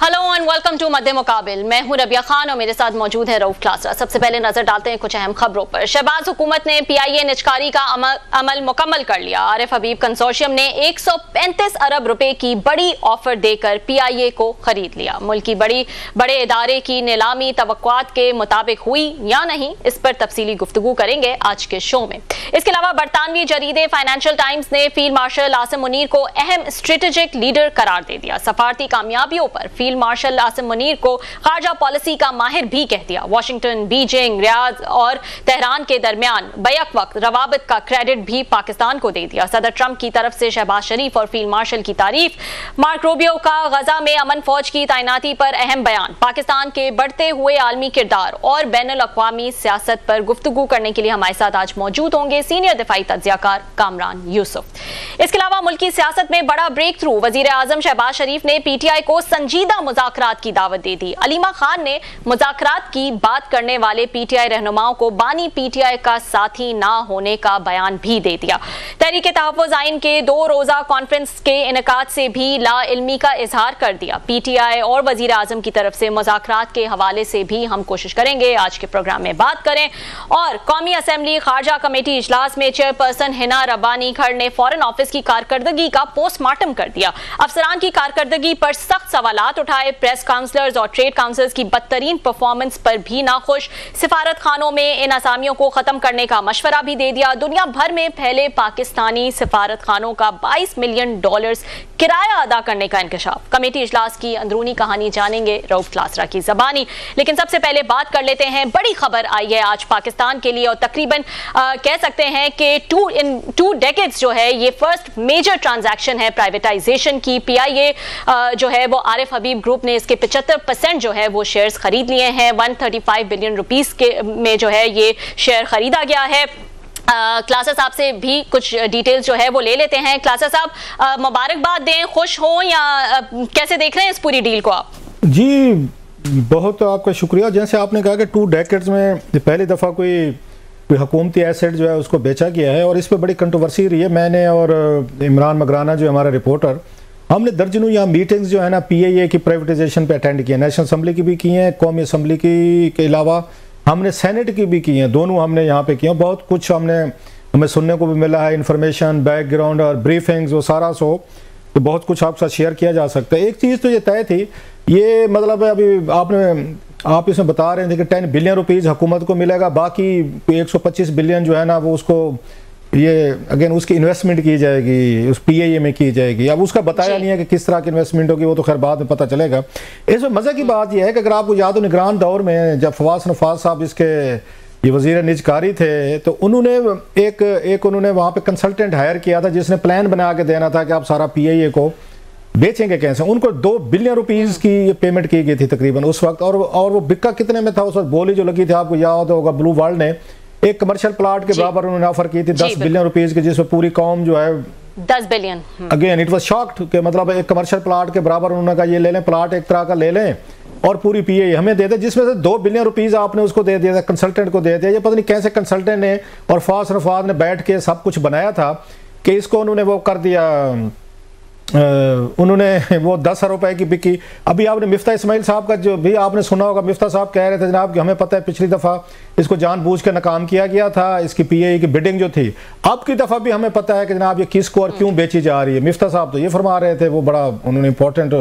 Hello and welcome to मध्य मुकाबिल। मैं हूं रबिया खान और मेरे साथ मौजूद है रऊफ क्लासरा। सबसे पहले नजर डालते हैं कुछ अहम खबरों पर। शहबाज हुकूमत ने पीआईए निजकारी का अमल मुकम्मल कर लिया। आरिफ हबीब कंसोर्शियम ने 135 अरब रुपए की बड़ी ऑफर देकर पीआईए को खरीद लिया। मुल्क की बड़े इदारे की नीलामी तवक्कुआत के मुताबिक हुई या नहीं, इस पर तफसीली गुफ्तगू करेंगे आज के शो में। इसके अलावा बरतानवी जरीदे फाइनेंशियल टाइम्स ने फील्ड मार्शल आसिम मुनीर को अहम स्ट्रेटेजिक लीडर करार दे दिया। सफारती कामयाबियों पर फील्ड मार्शल आसिम मुनीर को खारजा पॉलिसी का माहिर भी कह दिया। वाशिंगटन, बीजिंग, रियाद और तेहरान के दरमियान बैक वक्त रवाबित का क्रेडिट भी पाकिस्तान को दे दिया। सदर ट्रंप की तरफ से शहबाज शरीफ और फील्ड मार्शल की तारीफ। मार्क रूबियो का गजा में अमन फौज की तैनाती पर अहम बयान। पाकिस्तान के बढ़ते हुए आलमी किरदार और बैनुल अक़वामी सियासत पर गुफ्तगू करने के लिए हमारे साथ आज मौजूद होंगे सीनियर दिफाई तज्जियाकार कामरान यूसुफ। इसके अलावा मुल्की सियासत में बड़ा ब्रेक थ्रू। वजीर आजम शहबाज शरीफ ने पीटीआई को संजीदा मुज़ाकरात की दावत दे दी। अलीमा खान ने मुज़ाकरात की बात करने वाले पीटीआई रहनुमाओं को बानी पीटीआई का साथी ना होने का बयान भी दे दिया। तहरीक तहफ़्फ़ुज़ आइन के 2 रोज़ा कॉन्फ्रेंस के इनेकाद से भी लाइल्मी का इजहार कर दिया। पीटीआई और वजीर आजम की तरफ से मुज़ाकरात के हवाले से भी हम कोशिश करेंगे आज के प्रोग्राम में बात करें। और कौमी असम्बली खारजा कमेटी इजलास में चेयरपर्सन हिना रब्बानी खर ने फॉरेन ऑफिस की कारकर्दगी का पोस्टमार्टम कर दिया। अफसरान की कारकर्दगी पर सख्त सवालात उठाए। प्रेस काउंसलर्स और ट्रेड काउंसलर्स की बदतरीन परफॉर्मेंस पर भी नाखुश। सिफारत खानों में इन असामियों को खत्म करने का मशवरा भी दे दिया। दुनिया भर में फैले पाकिस्तानी सिफारत खानों का $22 मिलियन किराया अदा करने का इंकशाफ। कमेटी इजलास की अंदरूनी कहानी जानेंगे रऊफ क्लासरा की जबानी। लेकिन सबसे पहले बात कर लेते हैं, बड़ी खबर आई है आज पाकिस्तान के लिए और तकरीबन कह सकते हैं कि टू डेकेड्स जो है ये फर्स्ट मेजर ट्रांजैक्शन है प्राइवेटाइजेशन की। पीआईए जो है वो आरिफ हबीब ग्रुप ने इसके 75% जो है वो शेयर्स खरीद लिए हैं। 135 बिलियन रुपीस के में जो है ये शेयर खरीदा गया है। क्लासा साहब से भी कुछ डिटेल्स जो है वो ले लेते हैं। क्लासा साहब मुबारकबाद दें, खुश हों या कैसे देख रहे हैं इस पूरी डील को आप? जी बहुत आपका शुक्रिया। जैसे आपने कहा कि 2 डेकेड्स में पहली दफ़ा कोई हुकूमती एसेट जो है उसको बेचा गया है और इस पर बड़ी कंट्रोवर्सी रही है। मैंने और इमरान मगराना जो हमारा रिपोर्टर, हमने दर्जनों यहाँ मीटिंग्स जो है ना पीआईए की प्राइवेटाइजेशन पे अटेंड किए। नेशनल असम्बली की भी की हैं, कौमी असम्बली की के अलावा हमने सेनेट की भी की हैं। दोनों हमने यहाँ पे किए। बहुत कुछ हमें सुनने को भी मिला है, इंफॉर्मेशन, बैकग्राउंड और ब्रीफिंग्स, वो सारा तो बहुत कुछ आपके साथ शेयर किया जा सकता है। एक चीज़ तो ये तय थी, ये मतलब अभी आप इसमें बता रहे थे कि 10 बिलियन रुपीज़ हुकूमत को मिलेगा, बाकी 125 बिलियन जो है ना वो उसको ये अगेन उसकी इन्वेस्टमेंट की जाएगी, उस पीआईए में की जाएगी। अब उसका बताया नहीं है कि किस तरह की इन्वेस्टमेंट होगी, वो तो खैर बाद में पता चलेगा। इसमें मज़े की बात यह है कि अगर आपको याद हो निगरान दौर में जब फवाद नफाज साहब इसके ये वज़ीर निजकारी थे तो उन्होंने उन्होंने वहाँ पे कंसल्टेंट हायर किया था जिसने प्लान बना के देना था कि आप सारा पीआईए को बेचेंगे कैसे। उनको 2 बिलियन रुपीज़ की ये पेमेंट की गई थी तकरीबन उस वक्त। और वो बिक्का कितने में था उस वक्त, बोली जो लगी थी आपको याद होगा, ब्लू वर्ल्ड ने एक कमर्शियल प्लाट के बराबर उन्होंने ऑफर की थी 10 बिलियन रुपीज़ की, जिसमें पूरी कौम जो है 10 billion. Again it was shocked कि मतलब एक कमर्शियल प्लाट के बराबर उन्होंने कहा ये ले लें, प्लाट एक तरह का ले लें और पूरी पीआईए हमें दे दे, जिसमें से 2 बिलियन रुपीज़ आपने उसको दे दिया था, कंसल्टेंट को दे दिया। ये पता नहीं कैसे कंसल्टेंट ने और फवाद ने बैठ के सब कुछ बनाया था कि इसको उन्होंने वो कर दिया। उन्होंने वो 10 रुपए की बिकी। अभी आपने मिफ्ता इस्माइल साहब का जो भी आपने सुना होगा, मिफ्ता साहब कह रहे थे जनाब कि हमें पता है पिछली दफ़ा इसको जानबूझ के नाकाम किया गया था, इसकी पीआईए की बिडिंग जो थी। अब की दफ़ा भी हमें पता है कि जनाब ये किसको और क्यों बेची जा रही है। मिफ्ता साहब तो ये फरमा रहे थे, वो बड़ा उन्होंने इंपॉर्टेंट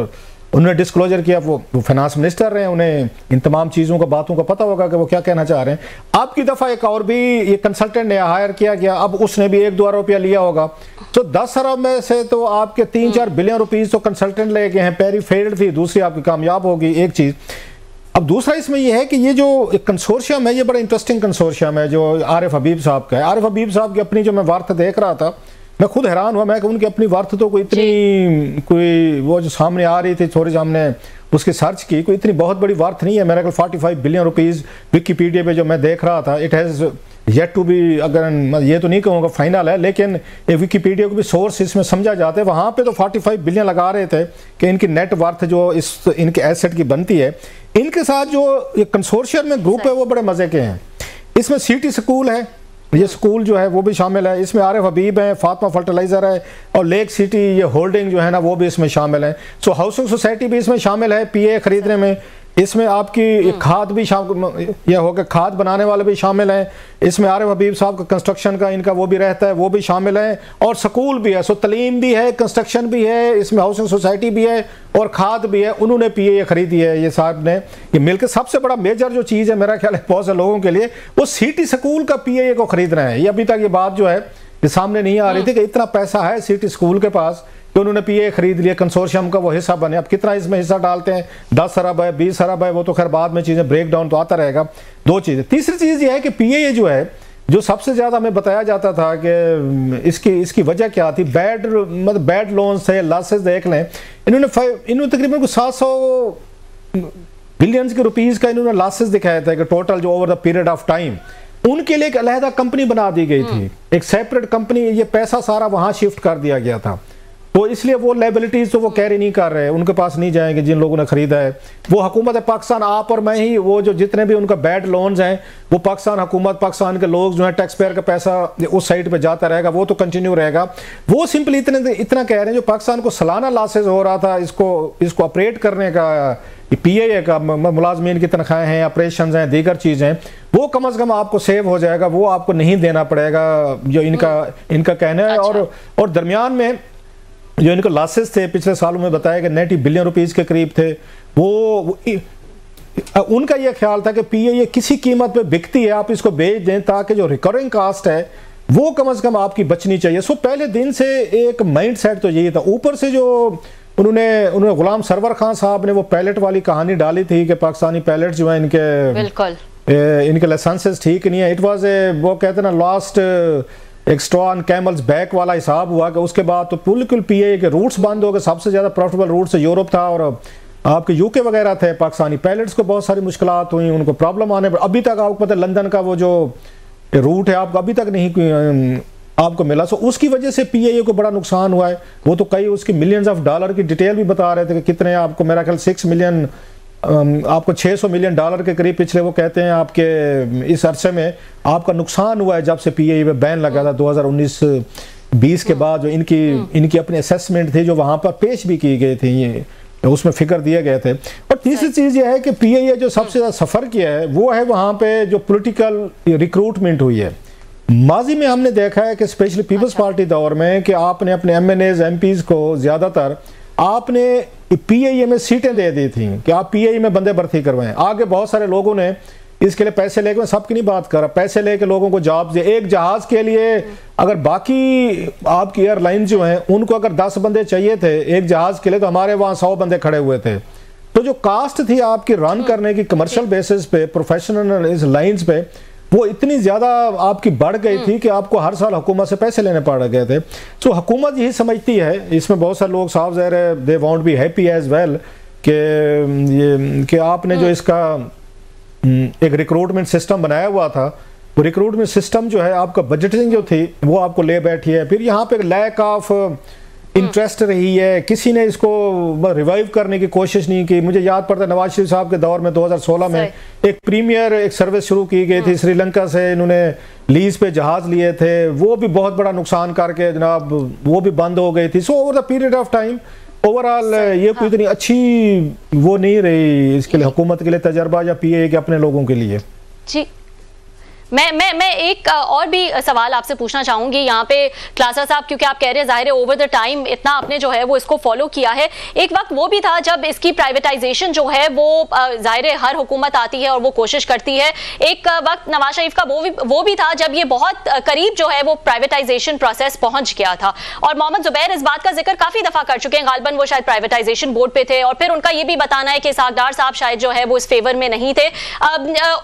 उन्होंने डिस्क्लोजर किया, वो फाइनेंस मिनिस्टर रहे, उन्हें इन तमाम चीज़ों का बातों का पता होगा कि वो क्या कहना चाह रहे हैं। अब की दफ़ा एक और भी ये कंसल्टेंट ने हायर किया गया, अब उसने भी 1-2 रुपया लिया होगा। तो 10 अरब में से तो आपके 3-4 बिलियन रुपीज़ तो कंसल्टेंट ले गए हैं। पहली फेल्ड थी, दूसरी आपकी कामयाब होगी, एक चीज़। अब दूसरा इसमें यह है कि ये जो कंसोर्शियम है ये बड़ा इंटरेस्टिंग कंसोर्शियम है जो आरिफ हबीब साहब का है। आरिफ हबीब साहब की अपनी जो मैं वार्ता देख रहा था, मैं खुद हैरान हुआ, मैं कि उनकी अपनी वार्ता तो कोई इतनी कोई वो जो सामने आ रही थी, थोड़ी हमने उसकी सर्च की, कोई इतनी बहुत बड़ी वार्ता नहीं है। मेरे ख्याल 45 बिलियन रुपीज़ विकीपीडिया पे जो मैं देख रहा था, it has yet to be, अगर ये तो नहीं कहूँगा फाइनल है, लेकिन विकीपीडिया को भी सोर्स इसमें समझा जाता है। वहाँ पे तो 45 बिलियन लगा रहे थे कि इनकी नेट वर्थ जो इस इनके एसेट की बनती है। इनके साथ जो कंसोर्शियम में ग्रुप है वो बड़े मज़े के हैं। इसमें सिटी स्कूल है, ये स्कूल जो है वो भी शामिल है इसमें। आरिफ हबीब है, फातिमा फर्टिलाइज़र है और लेक सिटी ये होल्डिंग जो है ना वो भी इसमें शामिल है। सो हाउसिंग सोसाइटी भी इसमें शामिल है पीए खरीदने में। इसमें आपकी खाद भी यह होगा, खाद बनाने वाले भी शामिल हैं इसमें। आरिफ हबीब साहब का कंस्ट्रक्शन का इनका वो भी रहता है, वो भी शामिल है और स्कूल भी है। सो तलीम भी है, कंस्ट्रक्शन भी है, इसमें हाउसिंग सोसाइटी भी है और खाद भी है। उन्होंने पीए खरीदी है ये साहब ने। ये मिलकर सबसे बड़ा मेजर जो चीज़ है मेरा ख्याल है बहुत से लोगों के लिए, वो सिटी स्कूल का पीए को खरीदना है। ये अभी तक ये बात जो है ये सामने नहीं आ रही थी कि इतना पैसा है सिटी स्कूल के पास कि उन्होंने पीए खरीद लिया, कंसोर्शियम का वो हिस्सा बने। अब कितना इसमें हिस्सा डालते हैं, 10 अरब है, 20 अरब है, वो तो खैर बाद में चीज़ें ब्रेक डाउन तो आता रहेगा। दो चीज़ें। तीसरी चीज़ ये है कि पीए जो है, जो सबसे ज़्यादा हमें बताया जाता था कि इसकी वजह क्या थी, बैड लोन्स थे, लॉसेस देख लें। इन्होंने तकरीबन 700 बिलियंस के रुपीज़ का इन्होंने लॉसेस दिखाया था कि टोटल जो over the period of time. उनके लिए एक अलहदा कंपनी बना दी गई थी, एक सेपरेट कंपनी। ये पैसा सारा वहाँ शिफ्ट कर दिया गया था, तो इसलिए वो लायबिलिटीज तो वो कैरी नहीं कर रहे, उनके पास नहीं जाएंगे जिन लोगों ने खरीदा है। वो हुकूमत पाकिस्तान, आप और मैं ही, वो जो जितने भी उनका बैड लोन्स हैं वो पाकिस्तान हुकूमत, पाकिस्तान के लोग जो है टैक्स पेयर का पैसा उस साइड पे जाता रहेगा, वो तो कंटिन्यू रहेगा। वो सिंपली इतना कह रहे हैं जो पाकिस्तान को सालाना लॉसेज हो रहा था इसको ऑपरेट करने का, पीए का मुलाजमीन की तनख्वाहें हैं, ऑपरेशन हैं, दीगर चीज़ें हैं, वो कम अज़ कम आपको सेव हो जाएगा, वो आपको नहीं देना पड़ेगा, जो इनका कहना है। और दरमियान में जो इनको लॉसेस थे पिछले सालों में बताया कि 90 बिलियन रुपीस के करीब थे, वो उनका ये ख्याल था कि पीए ये किसी कीमत पे बिकती है, आप इसको बेच दें ताकि जो रिकरिंग कास्ट है वो कम से कम आपकी बचनी चाहिए। सो पहले दिन से एक माइंड सेट तो यही था। ऊपर से जो उन्होंने गुलाम सरवर खान साहब ने वो पैलेट वाली कहानी डाली थी कि पाकिस्तानी पैलेट जो है इनके लाइसेंसेस ठीक नहीं है। इट वाज वो कहते हैं ना लास्ट एक स्ट्रॉ ऑन कैमल्स बैक वाला हिसाब हुआ कि उसके बाद तो बिल्कुल पीए के रूट्स बंद हो गए। सबसे ज़्यादा प्रॉफिटेबल रूट्स यूरोप था और आपके यूके वगैरह थे। पाकिस्तानी पायलट्स को बहुत सारी मुश्किलात हुई, उनको प्रॉब्लम आने पर अभी तक आपको पता है लंदन का वो जो रूट है आपको अभी तक नहीं आपको मिला। सो उसकी वजह से पीए को बड़ा नुकसान हुआ है। वो तो कई उसकी मिलियंस ऑफ डॉलर की डिटेल भी बता रहे थे कि कितने आपको, मेरा ख्याल 6 मिलियन आपको 600 मिलियन डॉलर के करीब पिछले वो कहते हैं आपके इस अरसे में आपका नुकसान हुआ है जब से पीए पे बैन लगा था 2019-20 के बाद। जो इनकी अपनी असेसमेंट थी जो वहाँ पर पेश भी की गई थी, ये उसमें फिगर दिए गए थे। और तीसरी चीज़ ये है कि पीए जो सबसे ज़्यादा सफ़र किया है वो है वहाँ पे जो पॉलिटिकल रिक्रूटमेंट हुई है। माजी में हमने देखा है कि स्पेशली पीपल्स पार्टी दौर में कि आपने अपने MNAs MPs को ज़्यादातर आपने पीए में सीटें दे दी थी कि आप पीए में बंदे भर्ती करवाएं। आगे बहुत सारे लोगों ने इसके लिए पैसे लेके, मैं सबकी नहीं बात कर रहा, पैसे लेके लोगों को जॉब दिए। एक जहाज़ के लिए अगर बाकी आपकी एयरलाइन जो हैं उनको अगर 10 बंदे चाहिए थे एक जहाज़ के लिए, तो हमारे वहाँ 100 बंदे खड़े हुए थे। तो जो कास्ट थी आपकी रन करने की कमर्शियल बेसिस पे, प्रोफेशनल इस लाइन्स पे, वो इतनी ज़्यादा आपकी बढ़ गई थी कि आपको हर साल हुकूमत से पैसे लेने पड़ गए थे। सो हुकूमत यही समझती है, इसमें बहुत सारे लोग साफ ज़ाहिर है they want be happy as well कि आपने जो इसका एक रिक्रूटमेंट सिस्टम बनाया हुआ था, वो रिक्रूटमेंट सिस्टम जो है आपका बजटिंग जो थी वो आपको ले बैठी है। फिर यहाँ पे लैक ऑफ इंटरेस्ट रही है, किसी ने इसको रिवाइव करने की कोशिश नहीं की। मुझे याद पड़ता है नवाज शरीफ साहब के दौर में 2016 में एक प्रीमियर एक सर्विस शुरू की गई थी श्रीलंका से, इन्होंने लीज पे जहाज लिए थे, वो भी बहुत बड़ा नुकसान करके जनाब वो भी बंद हो गई थी। So over the period of time overall ये कोई इतनी अच्छी वो नहीं रही इसके लिए हुकूमत के लिए तजर्बा या पीए के अपने लोगों के लिए। जी मैं एक और भी सवाल आपसे पूछना चाहूंगी यहाँ पे क्लासा साहब, क्योंकि आप कह रहे हैं जाहिर है ओवर द टाइम इतना आपने जो है वो इसको फॉलो किया है। एक वक्त वो भी था जब इसकी प्राइवेटाइजेशन जो है वो जाहिर है हर हुकूमत आती है और वो कोशिश करती है। एक वक्त नवाज शरीफ का वो भी था जब ये बहुत करीब जो है वो प्राइवेटाइजेशन प्रोसेस पहुंच गया था। और मोहम्मद जुबैर इस बात का जिक्र काफी दफा कर चुके हैं, गालिबन वो शायद प्राइवेटाइजेशन बोर्ड पे थे और फिर उनका ये भी बताना है कि सागदार साहब शायद जो है वो इस फेवर में नहीं थे।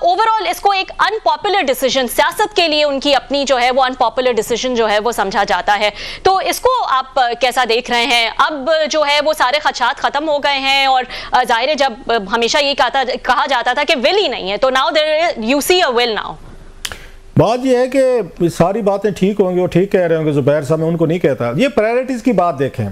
ओवरऑल इसको एक अनपॉपुलर डिसीजन, सियासत के लिए उनकी अपनी जो है वो अनपॉपुलर डिसीजन जो है वो समझा जाता है। तो इसको आप कैसा देख रहे हैं? अब जो है वो सारे खदशात खत्म हो गए हैं और जाहिर है जब हमेशा ये कहा जाता था कि विल ही नहीं है, तो now there you see a will now. बात यह है कि सारी बातें ठीक होंगी, वो ठीक कह रहे होंगे जुबैर साहब, मैं उनको नहीं कहता। ये प्रायोरिटीज की बात देखें,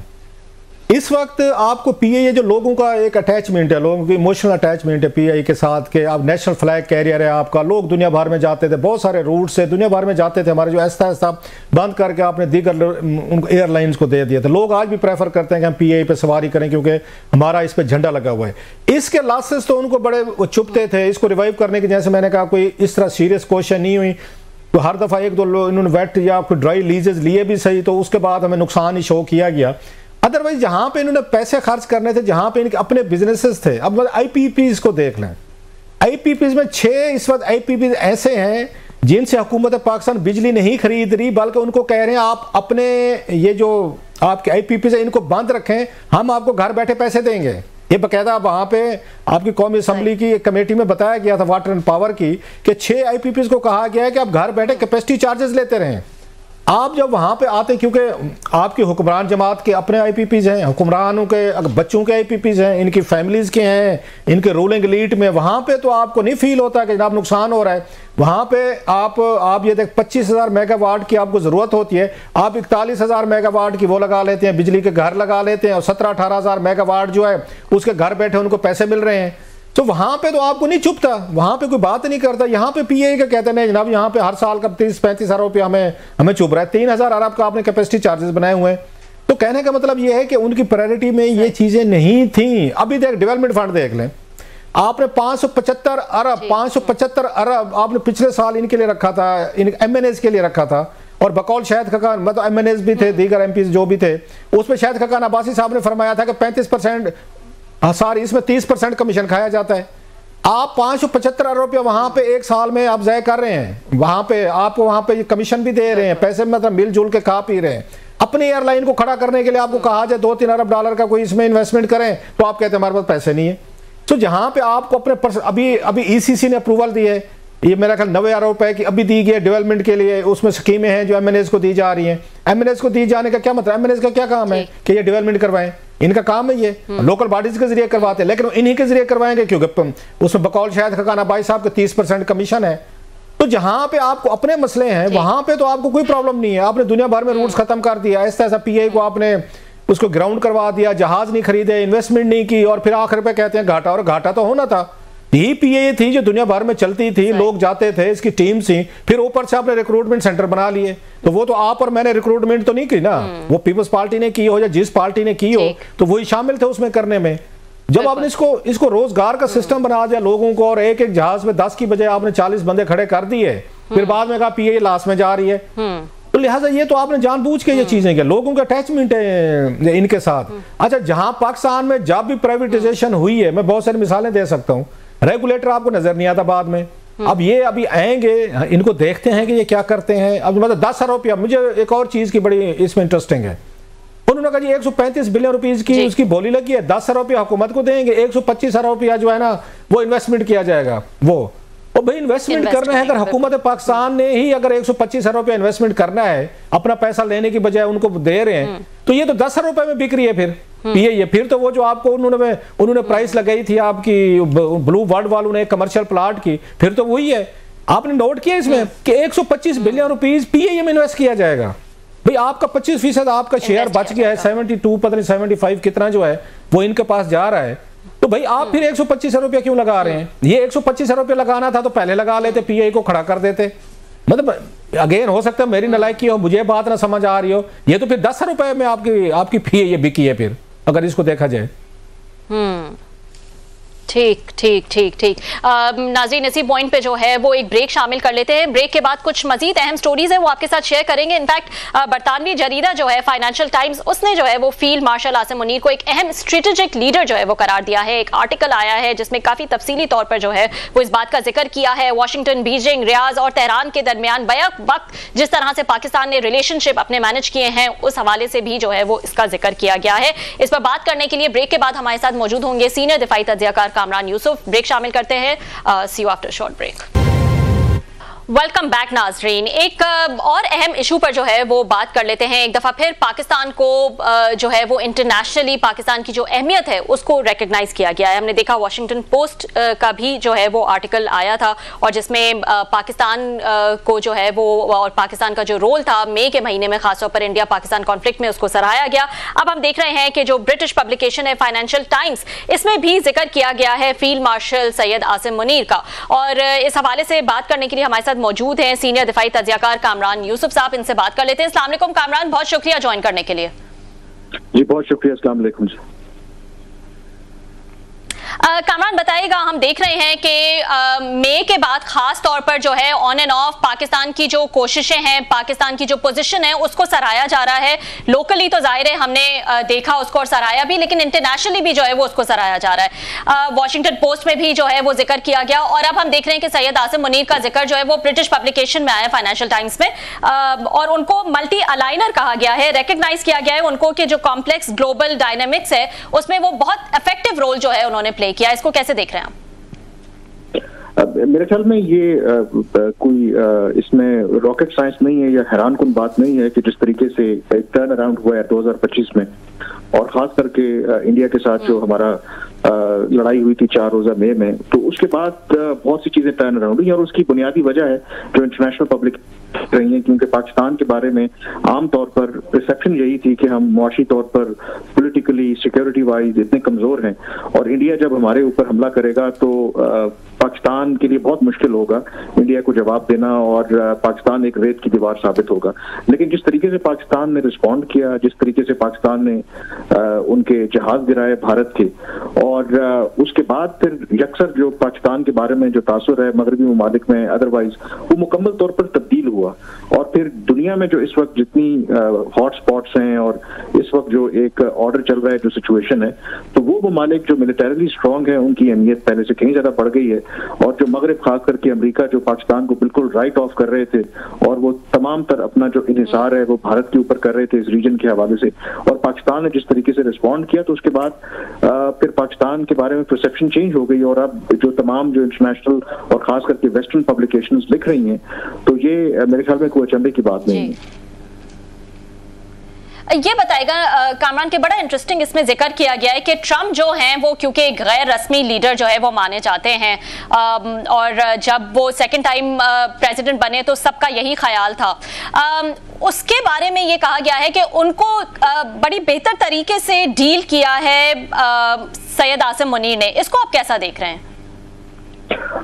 इस वक्त आपको पीआईए जो लोगों का एक अटैचमेंट है, लोगों की इमोशनल अटैचमेंट है पीआईए के साथ के आप नेशनल फ्लैग कैरियर है आपका, लोग दुनिया भर में जाते थे, बहुत सारे रूट से दुनिया भर में जाते थे, हमारे जो ऐसा बंद करके आपने दीगर उनको एयरलाइंस को दे दिया था। लोग आज भी प्रेफर करते हैं कि हम पीआईए पे सवारी करें क्योंकि हमारा इस पर झंडा लगा हुआ है। इसके लॉसेस तो उनको बड़े चुपते थे, इसको रिवाइव करने की जैसे मैंने कहा कोई इस तरह सीरियस क्वेश्चन नहीं हुई, तो हर दफ़ा एक दो इन्होंने वेट या कोई ड्राई लीजेस लिए भी सही, तो उसके बाद हमें नुकसान ही शो किया गया। अदरवाइज जहां पे इन्होंने पैसे खर्च करने थे, जहां पे इनके अपने बिजनेसेस थे, अब आईपीपीज को देख लें, आईपीपीज में 6 इस वक्त आईपीपीज ऐसे हैं जिनसे हुकूमत पाकिस्तान बिजली नहीं खरीद रही, बल्कि उनको कह रहे हैं आप अपने ये जो आपके आईपीपीज है इनको बंद रखें, हम आपको घर बैठे पैसे देंगे। ये बकायदा वहां पे आपकी कौमी असम्बली की एक कमेटी में बताया गया था वाटर एंड पावर की कि 6 आईपीपीज को कहा गया है कि आप घर बैठे कैपेसिटी चार्जेस लेते रहें। आप जब वहां पे आते, क्योंकि आपकी हुक्मरान जमात के अपने आईपीपीज हैं, हुक्मरानों के बच्चों के आईपीपीज हैं, इनकी फैमिलीज के हैं, इनके रूलिंग एलीट में, वहां पे तो आपको नहीं फील होता कि जनाब नुकसान हो रहा है। वहां पे आप ये देख 25,000 मेगावाट की आपको जरूरत होती है, आप 41,000 मेगावाट की वो लगा लेते हैं, बिजली के घर लगा लेते हैं, और 17-18,000 मेगावाट जो है उसके घर बैठे उनको पैसे मिल रहे हैं। तो वहां पे तो आपको नहीं चुपता, वहां पे कोई बात नहीं करता। यहाँ पे पीआईए का कहते हैं जनाब यहाँ पे हर साल का 30-35 हज़ार रुपया हमें चुप रहा है, 3,000 अरब का आपने कैपेसिटी चार्जेस बनाए हुए हैं। तो कहने का मतलब ये है कि उनकी प्रायोरिटी में ये चीजें नहीं थी। अभी देख डेवलपमेंट फंड देख लें, आपने 575 अरब आपने पिछले साल इनके लिए रखा था, एमएनएस के लिए रखा था, और बकौल शाहिद खकान, मतलब एमएनएस भी थे, दीगर एमपीज जो भी थे, उसमें शाहिद खकान अब्बासी साहब ने फरमाया था कि 35% सारी इसमें 30% कमीशन खाया जाता है। आप 575 अरब रुपया वहां पे एक साल में आप ज़ाय कर रहे हैं, वहां पे आपको वहां पे कमीशन भी दे रहे हैं, पैसे मतलब मिलजुल के खा पी रहे हैं। अपनी एयरलाइन को खड़ा करने के लिए आपको कहा जाए 2-3 अरब डॉलर का कोई इसमें इन्वेस्टमेंट करें, तो आप कहते हैं हमारे पास पैसे नहीं है। तो जहां पे आपको अपने अभी ईसीसी ने अप्रूवल दी है, ये मेरा ख्याल 90 अरब रुपए की अभी दी गई है डेवलपमेंट के लिए, उसमें स्कीमें हैं जो एमएनएस को दी जा रही हैं। एमएनएस को दी जाने का क्या मतलब, एमएनएस का क्या काम है कि ये डेवलपमेंट करवाएं, इनका काम है ये लोकल बॉडीज के जरिए करवाते हैं, लेकिन इन्हीं के जरिए करवाएंगे क्योंकि उसमें बकौल शायद खकाना भाई साहब के 30% कमीशन है। तो जहां पे आपको अपने मसले हैं वहां पे तो आपको कोई प्रॉब्लम नहीं है, आपने दुनिया भर में रूल्स खत्म कर दिया, ऐसा पीआई को आपने उसको ग्राउंड करवा दिया, जहाज नहीं खरीदे, इन्वेस्टमेंट नहीं की, और फिर आखिर पे कहते हैं घाटा, और घाटा तो होना था। यही पीआईए थी जो दुनिया भर में चलती थी, लोग जाते थे, इसकी टीम थी, फिर ऊपर से आपने रिक्रूटमेंट सेंटर बना लिए। तो वो तो आप और मैंने रिक्रूटमेंट तो नहीं की ना, वो पीपल्स पार्टी ने की हो या जिस पार्टी ने की हो, तो वही शामिल थे उसमें करने में। जब आपने इसको रोजगार का सिस्टम बना दिया लोगों को, और एक जाहाज में 10 की बजाय आपने 40 बंदे खड़े कर दिए, फिर बाद में कहा पीआईए लास्ट में जा रही है, तो लिहाजा ये तो आपने जानबूझ के ये चीजें किया, लोगों का अटैचमेंट है इनके साथ। अच्छा, जहां पाकिस्तान में जब भी प्राइवेटाइजेशन हुई है, मैं बहुत सारी मिसालें दे सकता हूँ, रेगुलेटर आपको नजर नहीं आता बाद में। अब ये अभी आएंगे, इनको देखते हैं कि ये क्या करते हैं। अब मतलब 10 अरब रुपया, मुझे एक और चीज की बड़ी इसमें इंटरेस्टिंग है, उन्होंने कहा जी 135 बिलियन रुपीज की उसकी बोली लगी है, 10 अरब रुपया हुकूमत को देंगे, 125 अरब रुपया जो है ना वो इन्वेस्टमेंट किया जाएगा। वो भाई इन्वेस्टमेंट करना है, अगर हुकूमत पाकिस्तान ने ही अगर 125 अरब रुपया इन्वेस्टमेंट करना है, अपना पैसा लेने की बजाय उनको दे रहे हैं, तो ये तो 10 अरब रुपए में बिक रही है फिर ये फिर तो वो जो आपको उन्होंने प्राइस लगाई थी आपकी ब्लू वर्ल्ड वालों ने कमर्शियल प्लाट की, फिर तो वही है। आपने नोट किया इसमें कि 125 बिलियन रुपीज पीआईए में इन्वेस्ट किया जाएगा। भाई आपका 25% आपका शेयर बच गया है, 72 पता नहीं 75 कितना जो है वो इनके पास जा रहा है। तो भाई आप फिर 125 रुपया क्यों लगा रहे हैं? ये 125 रुपया लगाना था तो पहले लगा लेते, पीआईए को खड़ा कर देते। मतलब अगेन हो सकता है मेरी नालायकी हो, मुझे बात ना समझ आ रही हो, ये तो फिर 10 रुपए में आपकी पीआईए बिकी है फिर, अगर इसको देखा जाए। ठीक ठीक ठीक ठीक। नाज़रीन, इसी पॉइंट पे जो है वो एक ब्रेक शामिल कर लेते हैं। ब्रेक के बाद कुछ मजीद अहम स्टोरीज है वो आपके साथ शेयर करेंगे। इनफैक्ट बरतानवी जरीदा जो है फाइनेंशियल टाइम्स, उसने जो है वो फील्ड मार्शल आसिम मुनीर को एक अहम स्ट्रेटेजिक लीडर जो है वो करार दिया है। एक आर्टिकल आया है जिसमें काफी तफसीली तौर पर जो है वो इस बात का जिक्र किया है। वाशिंगटन, बीजिंग, रियाज और तेहरान के दरमियान बैक वक्त जिस तरह से पाकिस्तान ने रिलेशनशिप अपने मैनेज किए हैं, उस हवाले से भी जो है वो इसका जिक्र किया गया है। इस पर बात करने के लिए ब्रेक के बाद हमारे साथ मौजूद होंगे सीनियर दिफाई तज्जियाकार कामरान यूसुफ। ब्रेक शामिल करते हैं, see you after short break. Welcome back नाजरीन। एक और अहम इशू पर जो है वो बात कर लेते हैं। एक दफा फिर पाकिस्तान को जो है वो इंटरनेशनली पाकिस्तान की जो अहमियत है उसको रिकग्नाइज किया गया है। हमने देखा वॉशिंगटन पोस्ट का भी जो है वो आर्टिकल आया था और जिसमें पाकिस्तान को जो है वो और पाकिस्तान का जो रोल था मई के महीने में खासतौर पर इंडिया पाकिस्तान कॉन्फ्लिक्ट में उसको सराहाया गया। अब हम देख रहे हैं कि जो ब्रिटिश पब्लिकेशन है फाइनेंशियल टाइम्स, इसमें भी जिक्र किया गया है फील्ड मार्शल सैयद आसिम मुनीर का। और इस हवाले से बात करने के लिए हमारे साथ मौजूद हैं सीनियर दिफाई तज्जियाकार कामरान यूसुफ साहब। इनसे बात कर लेते हैं। अस्सलाम वालेकुम कामरान, बहुत शुक्रिया ज्वाइन करने के लिए। जी बहुत शुक्रिया। अस्सलाम वालेकुम जी। कामरान बताइएगा, हम देख रहे हैं कि मई के बाद खास तौर पर जो है ऑन एंड ऑफ पाकिस्तान की जो कोशिशें हैं, पाकिस्तान की जो पोजीशन है उसको सराहाया जा रहा है। लोकली तो जाहिर है हमने देखा उसको और सराहाया भी, लेकिन इंटरनेशनली भी जो है वो उसको सराहाया जा रहा है। वॉशिंगटन पोस्ट में भी जो है वो जिक्र किया गया और अब हम देख रहे हैं कि सैयद आसिम मुनीर का जिक्र जो है वो ब्रिटिश पब्लिकेशन में आया फाइनेंशियल टाइम्स में, और उनको मल्टी अलाइनर कहा गया है, रिकग्नाइज किया गया है उनको कि जो कॉम्प्लेक्स ग्लोबल डायनामिक्स है उसमें वो बहुत इफेक्टिव रोल जो है उन्होंने प्ले किया। इसको कैसे देख रहे हैं आप? मेरे ख्याल में ये कोई इसमें रॉकेट साइंस नहीं है या हैरान कुन बात नहीं है कि जिस तरीके से एक टर्न अराउंड हुआ है 2025 में और खास करके इंडिया के साथ जो हमारा लड़ाई हुई थी 4 रोजा मई में, तो उसके बाद बहुत सी चीजें टर्न अराउंड हुई और उसकी बुनियादी वजह है जो इंटरनेशनल पब्लिक रही है, क्योंकि पाकिस्तान के बारे में आमतौर पर रिसेप्शन यही थी कि हम मुआशी तौर पर पॉलिटिकली सिक्योरिटी वाइज इतने कमजोर हैं और इंडिया जब हमारे ऊपर हमला करेगा तो पाकिस्तान के लिए बहुत मुश्किल होगा इंडिया को जवाब देना और पाकिस्तान एक रेत की दीवार साबित होगा। लेकिन जिस तरीके से पाकिस्तान ने रिस्पॉन्ड किया, जिस तरीके से पाकिस्तान ने उनके जहाज गिराए भारत के, और उसके बाद फिर यकसर जो पाकिस्तान के बारे में जो तासुर है मगरबी ममालिक में अदरवाइज वो मुकम्मल तौर पर तब्दील हुआ। और फिर दुनिया में जो इस वक्त जितनी हॉट स्पॉट्स हैं और इस वक्त जो एक ऑर्डर चल रहा है, जो सिचुएशन है, तो वो ममालिक जो मिलिटरीली स्ट्रांग है उनकी अहमियत पहले से कहीं ज्यादा बढ़ गई है। और जो मगरब खास करके अमेरिका जो पाकिस्तान को बिल्कुल राइट ऑफ कर रहे थे और वो तमाम तर अपना जो इन्हिसार है वो भारत के ऊपर कर रहे थे इस रीजन के हवाले से, और पाकिस्तान ने जिस तरीके से रिस्पॉन्ड किया तो उसके बाद फिर पाकिस्तान के बारे में परसेप्शन चेंज हो गई। और अब जो तमाम जो इंटरनेशनल और खास करके वेस्टर्न पब्लिकेशंस लिख रही हैं तो ये मेरे ख्याल में कोई अचंभे की बात नहीं है। ये बताएगा कामरान के बड़ा इंटरेस्टिंग इसमें जिक्र किया गया है कि ट्रम्प जो हैं वो क्योंकि एक गैर रस्मी लीडर जो है वो माने जाते हैं और जब वो सेकंड टाइम प्रेसिडेंट बने तो सबका यही ख्याल था। उसके बारे में ये कहा गया है कि उनको बड़ी बेहतर तरीके से डील किया है सैयद आसिम मुनीर ने। इसको आप कैसा देख रहे हैं?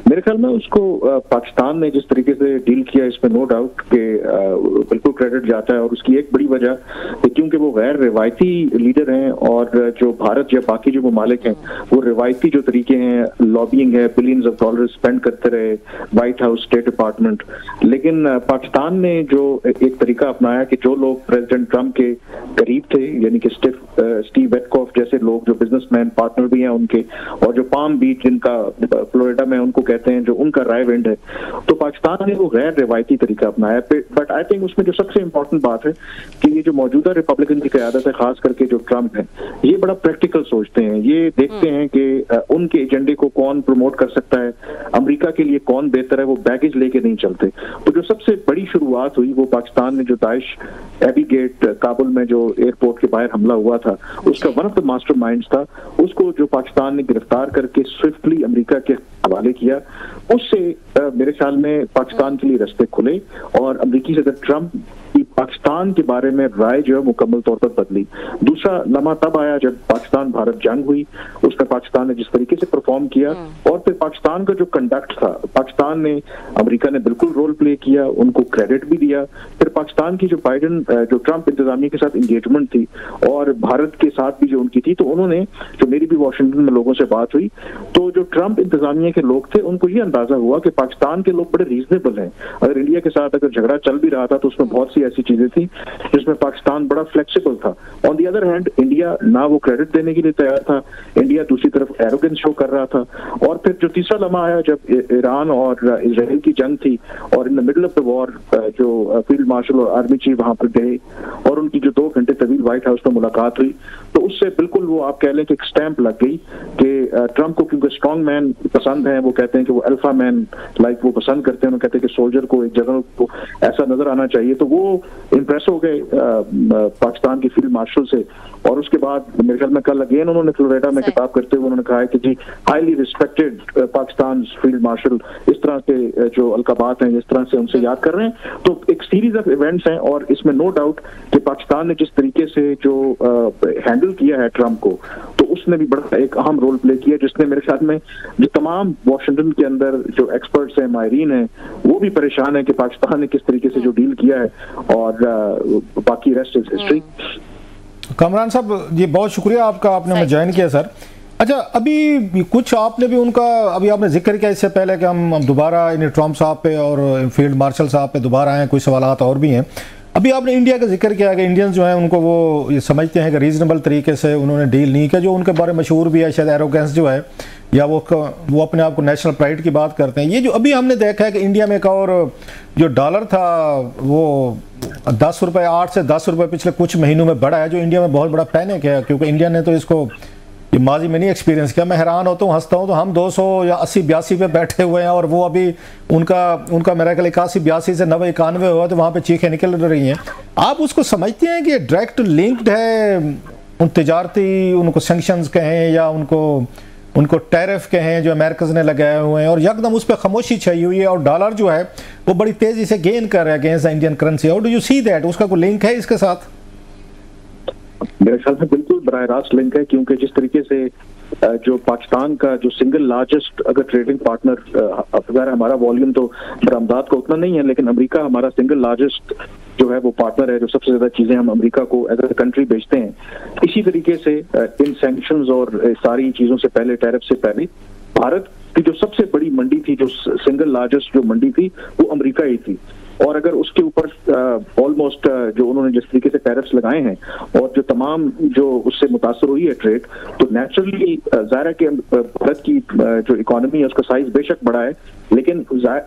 मेरे ख्याल में उसको पाकिस्तान ने जिस तरीके से डील किया इसमें नो डाउट कि बिल्कुल क्रेडिट जाता है। और उसकी एक बड़ी वजह क्योंकि वो गैर रिवायती लीडर हैं और जो भारत या बाकी जो ममालिक हैं वो रिवायती जो तरीके हैं, लॉबिंग है, बिलियंस ऑफ डॉलर स्पेंड करते रहे व्हाइट हाउस, स्टेट डिपार्टमेंट। लेकिन पाकिस्तान ने जो एक तरीका अपनाया कि जो लोग प्रेसिडेंट ट्रम्प के करीब थे, यानी कि स्टीव वेटकॉफ जैसे लोग जो बिजनेसमैन पार्टनर भी हैं उनके, और जो पाम बीच जिनका फ्लोरिडा में उनको कहते हैं जो उनका राय विंड है, तो पाकिस्तान ने वो गैर रिवायती तरीका अपनाया। बट आई थिंक उसमें जो सबसे इंपॉर्टेंट बात है कि ये जो मौजूदा रिपब्लिकन की क़यादत है, खास करके जो ट्रम्प है, ये बड़ा प्रैक्टिकल सोचते हैं। ये देखते हैं कि उनके एजेंडे को कौन प्रमोट कर सकता है, अमेरिका के लिए कौन बेहतर है, वो बैगेज लेके नहीं चलते। तो जो सबसे बड़ी शुरुआत हुई वो पाकिस्तान ने जो दाइश एबी गेट काबुल में जो एयरपोर्ट के बाहर हमला हुआ था उसका वन ऑफ द मास्टरमाइंड्स था, उसको जो पाकिस्तान ने गिरफ्तार करके स्विफ्टली अमेरिका के हवाले किया। उससे मेरे ख्याल में पाकिस्तान के लिए रास्ते खुले और अमेरिकी सदर ट्रम्प की पाकिस्तान के बारे में राय जो है मुकम्मल तौर पर बदली। दूसरा लम्हा तब आया जब पाकिस्तान भारत जंग हुई, उसमें पाकिस्तान ने जिस तरीके से परफॉर्म किया और फिर पाकिस्तान का जो कंडक्ट था, पाकिस्तान ने, अमेरिका ने बिल्कुल रोल प्ले किया, उनको क्रेडिट भी दिया। फिर पाकिस्तान की जो बाइडन जो ट्रम्प इंतजामिया के साथ इंगेजमेंट थी और भारत के साथ भी जो उनकी थी, तो उन्होंने, जो मेरी भी वाशिंगटन में लोगों से बात हुई, तो जो ट्रम्प इंतजामिया के लोग थे उनको ये अंदाजा हुआ कि पाकिस्तान के लोग बड़े रीजनेबल हैं। अगर इंडिया के साथ अगर झगड़ा चल भी रहा था तो उसमें बहुत सी ऐसी चीजें थी जिसमें पाकिस्तान बड़ा फ्लेक्सिबल था। On the other hand India ना वो क्रेडिट देने के लिए तैयार था, इंडिया दूसरी तरफ एरोगेंस शो कर रहा था। और फिर जो तीसरा लम्हा आया जब ईरान और इजराइल की जंग थी और in the middle of the war जो फील्ड मार्शल और आर्मी चीफ वहां पर गए और उनकी जो 2 घंटे तवील व्हाइट हाउस में मुलाकात हुई, तो तो उससे बिल्कुल वो आप कह लें कि एक स्टैंप लग गई कि ट्रंप को क्योंकि स्ट्रॉन्ग मैन पसंद है, वो कहते हैं कि वो अल्फा मैन लाइक वो पसंद करते हैं, उन्होंने कहते हैं कि सोल्जर को, एक जनरल को ऐसा नजर आना चाहिए, तो वो इम्प्रेस हो गए पाकिस्तान की फील्ड मार्शल से। और उसके बाद मेरे ख्याल में कल अगेन उन्होंने फ्लोरिडा में खिताब करते हुए उन्होंने कहा है कि जी highly respected Pakistan field marshal, इस तरह के जो अलकाबात हैं जिस तरह से उनसे याद कर रहे हैं। तो एक सीरीज ऑफ इवेंट्स हैं और इसमें नो डाउट कि पाकिस्तान ने जिस तरीके से जो हैंडल किया है ट्रंप को, तो उसने भी बड़ा एक अहम रोल प्ले किया, जिसने मेरे ख्याल में जो तमाम वॉशिंगटन के अंदर जो एक्सपर्ट्स हैं, माहिरीन हैं, वो भी परेशान है कि पाकिस्तान ने किस तरीके से जो डील किया है, और बाकी रेस्ट इज हिस्ट्री। कामरान साहब जी बहुत शुक्रिया आपका, आपने हमें ज्वाइन किया सर। अच्छा, अभी कुछ आपने भी उनका अभी आपने जिक्र किया इससे पहले कि हम दोबारा इन ट्रंप साहब पे और फील्ड मार्शल साहब पे दोबारा आए, कुछ सवालात और भी हैं। अभी आपने इंडिया का जिक्र किया कि इंडियंस जो हैं उनको वो ये समझते हैं कि रीजनेबल तरीके से उन्होंने डील नहीं किया, जो उनके बारे में मशहूर भी है शायद एरोगेंस जो है, या वो अपने आप को नेशनल प्राइड की बात करते हैं। ये जो अभी हमने देखा है कि इंडिया में एक और जो डॉलर था वो 10 रुपये 8 से 10 रुपये पिछले कुछ महीनों में बढ़ा है, जो इंडिया में बहुत बड़ा पैनिक है, क्योंकि इंडिया ने तो इसको ये माजी में नहीं एक्सपीरियंस किया। मैं हैरान होता हूँ, हंसता हूँ, तो हम 200 या 80-82 पे बैठे हुए हैं और वो अभी उनका मेरा ख्याल 81-82 से 90-91 हुआ, तो वहाँ पे चीखें निकल रही हैं। आप उसको समझते हैं कि डायरेक्ट लिंक्ड है उन तजारती, उनको सैंक्शंस कहें या उनको टैरिफ कहें जो अमेरिकन ने लगाए हुए हैं, और यकदम उस पर खामोशी छाई हुई है और डॉलर जो है वो बड़ी तेज़ी से गेन कर रहा है against the Indian currency. How do you see that? उसका कोई लिंक है इसके साथ? मेरे ख्याल में बिल्कुल बराह रास्त लिंक है, क्योंकि जिस तरीके से जो पाकिस्तान का जो सिंगल लार्जेस्ट अगर ट्रेडिंग पार्टनर, अगर हमारा वॉल्यूम तो बरामदात का उतना नहीं है, लेकिन अमेरिका हमारा सिंगल लार्जेस्ट जो है वो पार्टनर है, जो सबसे ज्यादा चीजें हम अमेरिका को एज ए कंट्री बेचते हैं। इसी तरीके से इन सैंक्शंस और सारी चीजों से पहले, टैरिफ से पहले, भारत की जो सबसे बड़ी मंडी थी, जो सिंगल लार्जेस्ट जो मंडी थी, वो अमेरिका ही थी। और अगर उसके ऊपर ऑलमोस्ट जो उन्होंने जिस तरीके से टैरिफ्स लगाए हैं और जो तमाम जो उससे मुतासर हुई है ट्रेड, तो नेचुरली ज़ाहिर है कि भारत की जो इकोनॉमी है उसका साइज बेशक बड़ा है, लेकिन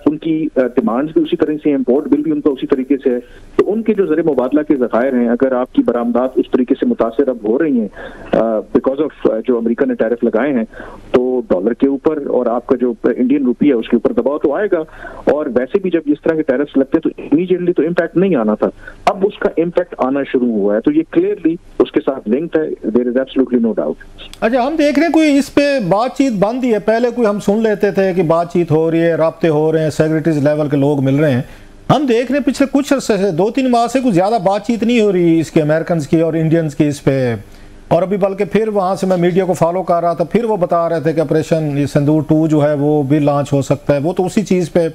उनकी डिमांड्स भी उसी तरह से, इम्पोर्ट बिल भी उनका उसी तरीके से है। तो उनके जो ज़र मुबादला के ज़खायर हैं, अगर आपकी बरामदात उस तरीके से मुतासर अब हो रही हैं बिकॉज ऑफ जो अमेरिका ने टैरिफ लगाए हैं, तो डॉलर के ऊपर और आपका जो इंडियन रुपी है उसके ऊपर दबाव तो आएगा। और वैसे भी जब इस तरह के टैरिफ्स लगते हैं तो इमीडिएटली तो इम्पैक्ट नहीं आना था, अब उसका इम्पैक्ट आना शुरू हुआ है, तो ये क्लियरली उसके साथ लिंक्ड है, there is absolutely no doubt. अच्छा, हम देख रहे हैं कोई इस पे बातचीत बंद ही है। पहले कोई हम सुन लेते थे कि बातचीत हो रही है, राब्ते हो रहे हैं, सेक्रेटरीज लेवल के लोग मिल रहे हैं। हम देख रहे हैं पिछले कुछ अर्से से 2-3 माह से कुछ ज़्यादा बातचीत नहीं हो रही इसके, अमेरिकन की और इंडियंस की इस पे। और अभी बल्कि फिर वहाँ से मैं मीडिया को फॉलो कर रहा था, फिर वो बता रहे थे कि ऑपरेशन सिंदूर 2 जो है वो भी लॉन्च हो सकता है। वो तो उसी चीज़ पे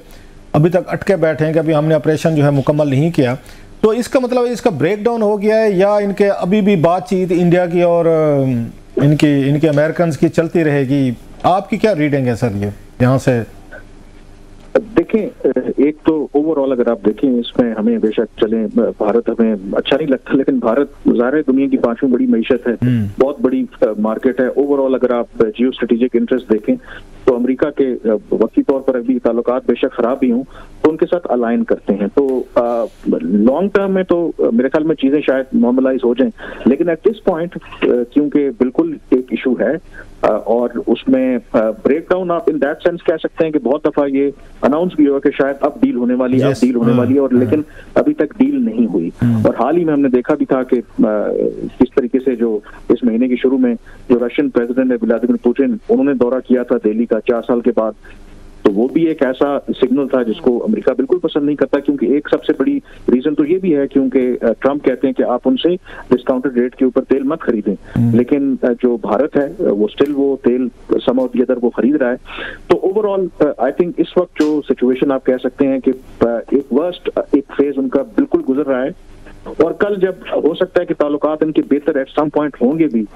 अभी तक अटके बैठे हैं कि अभी हमने ऑपरेशन जो है मुकम्मल नहीं किया। तो इसका मतलब इसका ब्रेक डाउन हो गया है, या इनके अभी भी बातचीत इंडिया की और इनके अमेरिकन की चलती रहेगी? आपकी क्या रीडिंग है सर ये यहाँ से? देखें, एक तो ओवरऑल अगर आप देखें इसमें हमें बेशक चलें, भारत हमें अच्छा नहीं लगता, लेकिन भारत ज़ाहिर है दुनिया की 5वीं बड़ी मईशत है, बहुत बड़ी मार्केट है। ओवरऑल अगर आप जियो स्ट्रेटेजिक इंटरेस्ट देखें तो अमेरिका के वक्ती तौर पर अभी ताल्लुकात बेशक खराब भी हों तो उनके साथ अलाइन करते हैं। तो लॉन्ग टर्म में तो मेरे ख्याल में चीज़ें शायद नॉर्मलाइज हो जाएं, लेकिन एट दिस पॉइंट क्योंकि बिल्कुल एक इशू है और उसमें ब्रेक डाउन आप इन दैट सेंस कह सकते हैं कि बहुत दफा ये अनाउंस भी हुआ कि शायद अब डील होने वाली है, अब डील होने वाली है, और लेकिन अभी तक डील नहीं हुई। और हाल ही में हमने देखा भी था कि किस तरीके से जो इस महीने के शुरू में जो रशियन प्रेसिडेंट है व्लादिमीर पुतिन, उन्होंने दौरा किया था दिल्ली का 4 साल के बाद, तो वो भी एक ऐसा सिग्नल था जिसको अमेरिका बिल्कुल पसंद नहीं करता, क्योंकि एक सबसे बड़ी रीजन तो ये भी है क्योंकि ट्रंप कहते हैं कि आप उनसे डिस्काउंटेड रेट के ऊपर तेल मत खरीदें, लेकिन जो भारत है वो स्टिल वो तेल सम ऑफ द अदर वो खरीद रहा है। तो ओवरऑल आई थिंक इस वक्त जो सिचुएशन आप कह सकते हैं कि एक वर्स्ट एक फेज उनका बिल्कुल गुजर रहा है, और कल जब हो सकता है कि ताल्लुकात इनके बेहतर एट सम पॉइंट होंगे भी,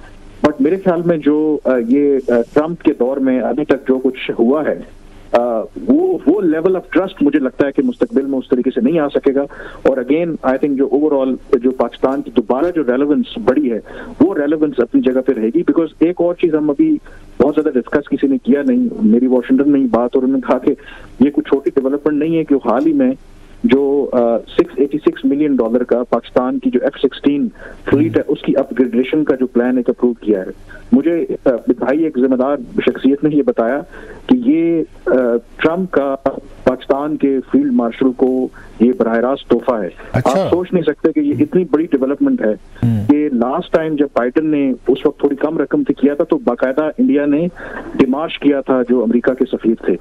बट मेरे ख्याल में जो ये ट्रंप के दौर में अभी तक जो कुछ हुआ है वो लेवल ऑफ ट्रस्ट मुझे लगता है कि मुस्तकबिल में उस तरीके से नहीं आ सकेगा। और अगेन आई थिंक जो ओवरऑल जो पाकिस्तान की दोबारा जो रेलेवेंस बढ़ी है वो रेलेवेंस अपनी जगह पे रहेगी। बिकॉज एक और चीज हम अभी बहुत ज्यादा डिस्कस किसी ने किया नहीं, मेरी वाशिंगटन में ही बात, और उन्होंने कहा कि ये कुछ छोटी डेवलपमेंट नहीं है कि हाल ही में जो $686 मिलियन का पाकिस्तान की जो F-16 फ्लीट है उसकी अपग्रेडेशन का जो प्लान एक अप्रूव किया है। मुझे भाई एक जिम्मेदार शख्सियत ने ये बताया कि ये ट्रम्प का पाकिस्तान के फील्ड मार्शल को ये बराह रास्त तोहफा है। अच्छा। आप सोच नहीं सकते कि ये इतनी बड़ी डेवलपमेंट है कि लास्ट टाइम जब बाइडन ने उस वक्त थोड़ी कम रकम से किया था तो बाकायदा इंडिया ने डिमार्श किया था जो अमेरिका के सफीर थे।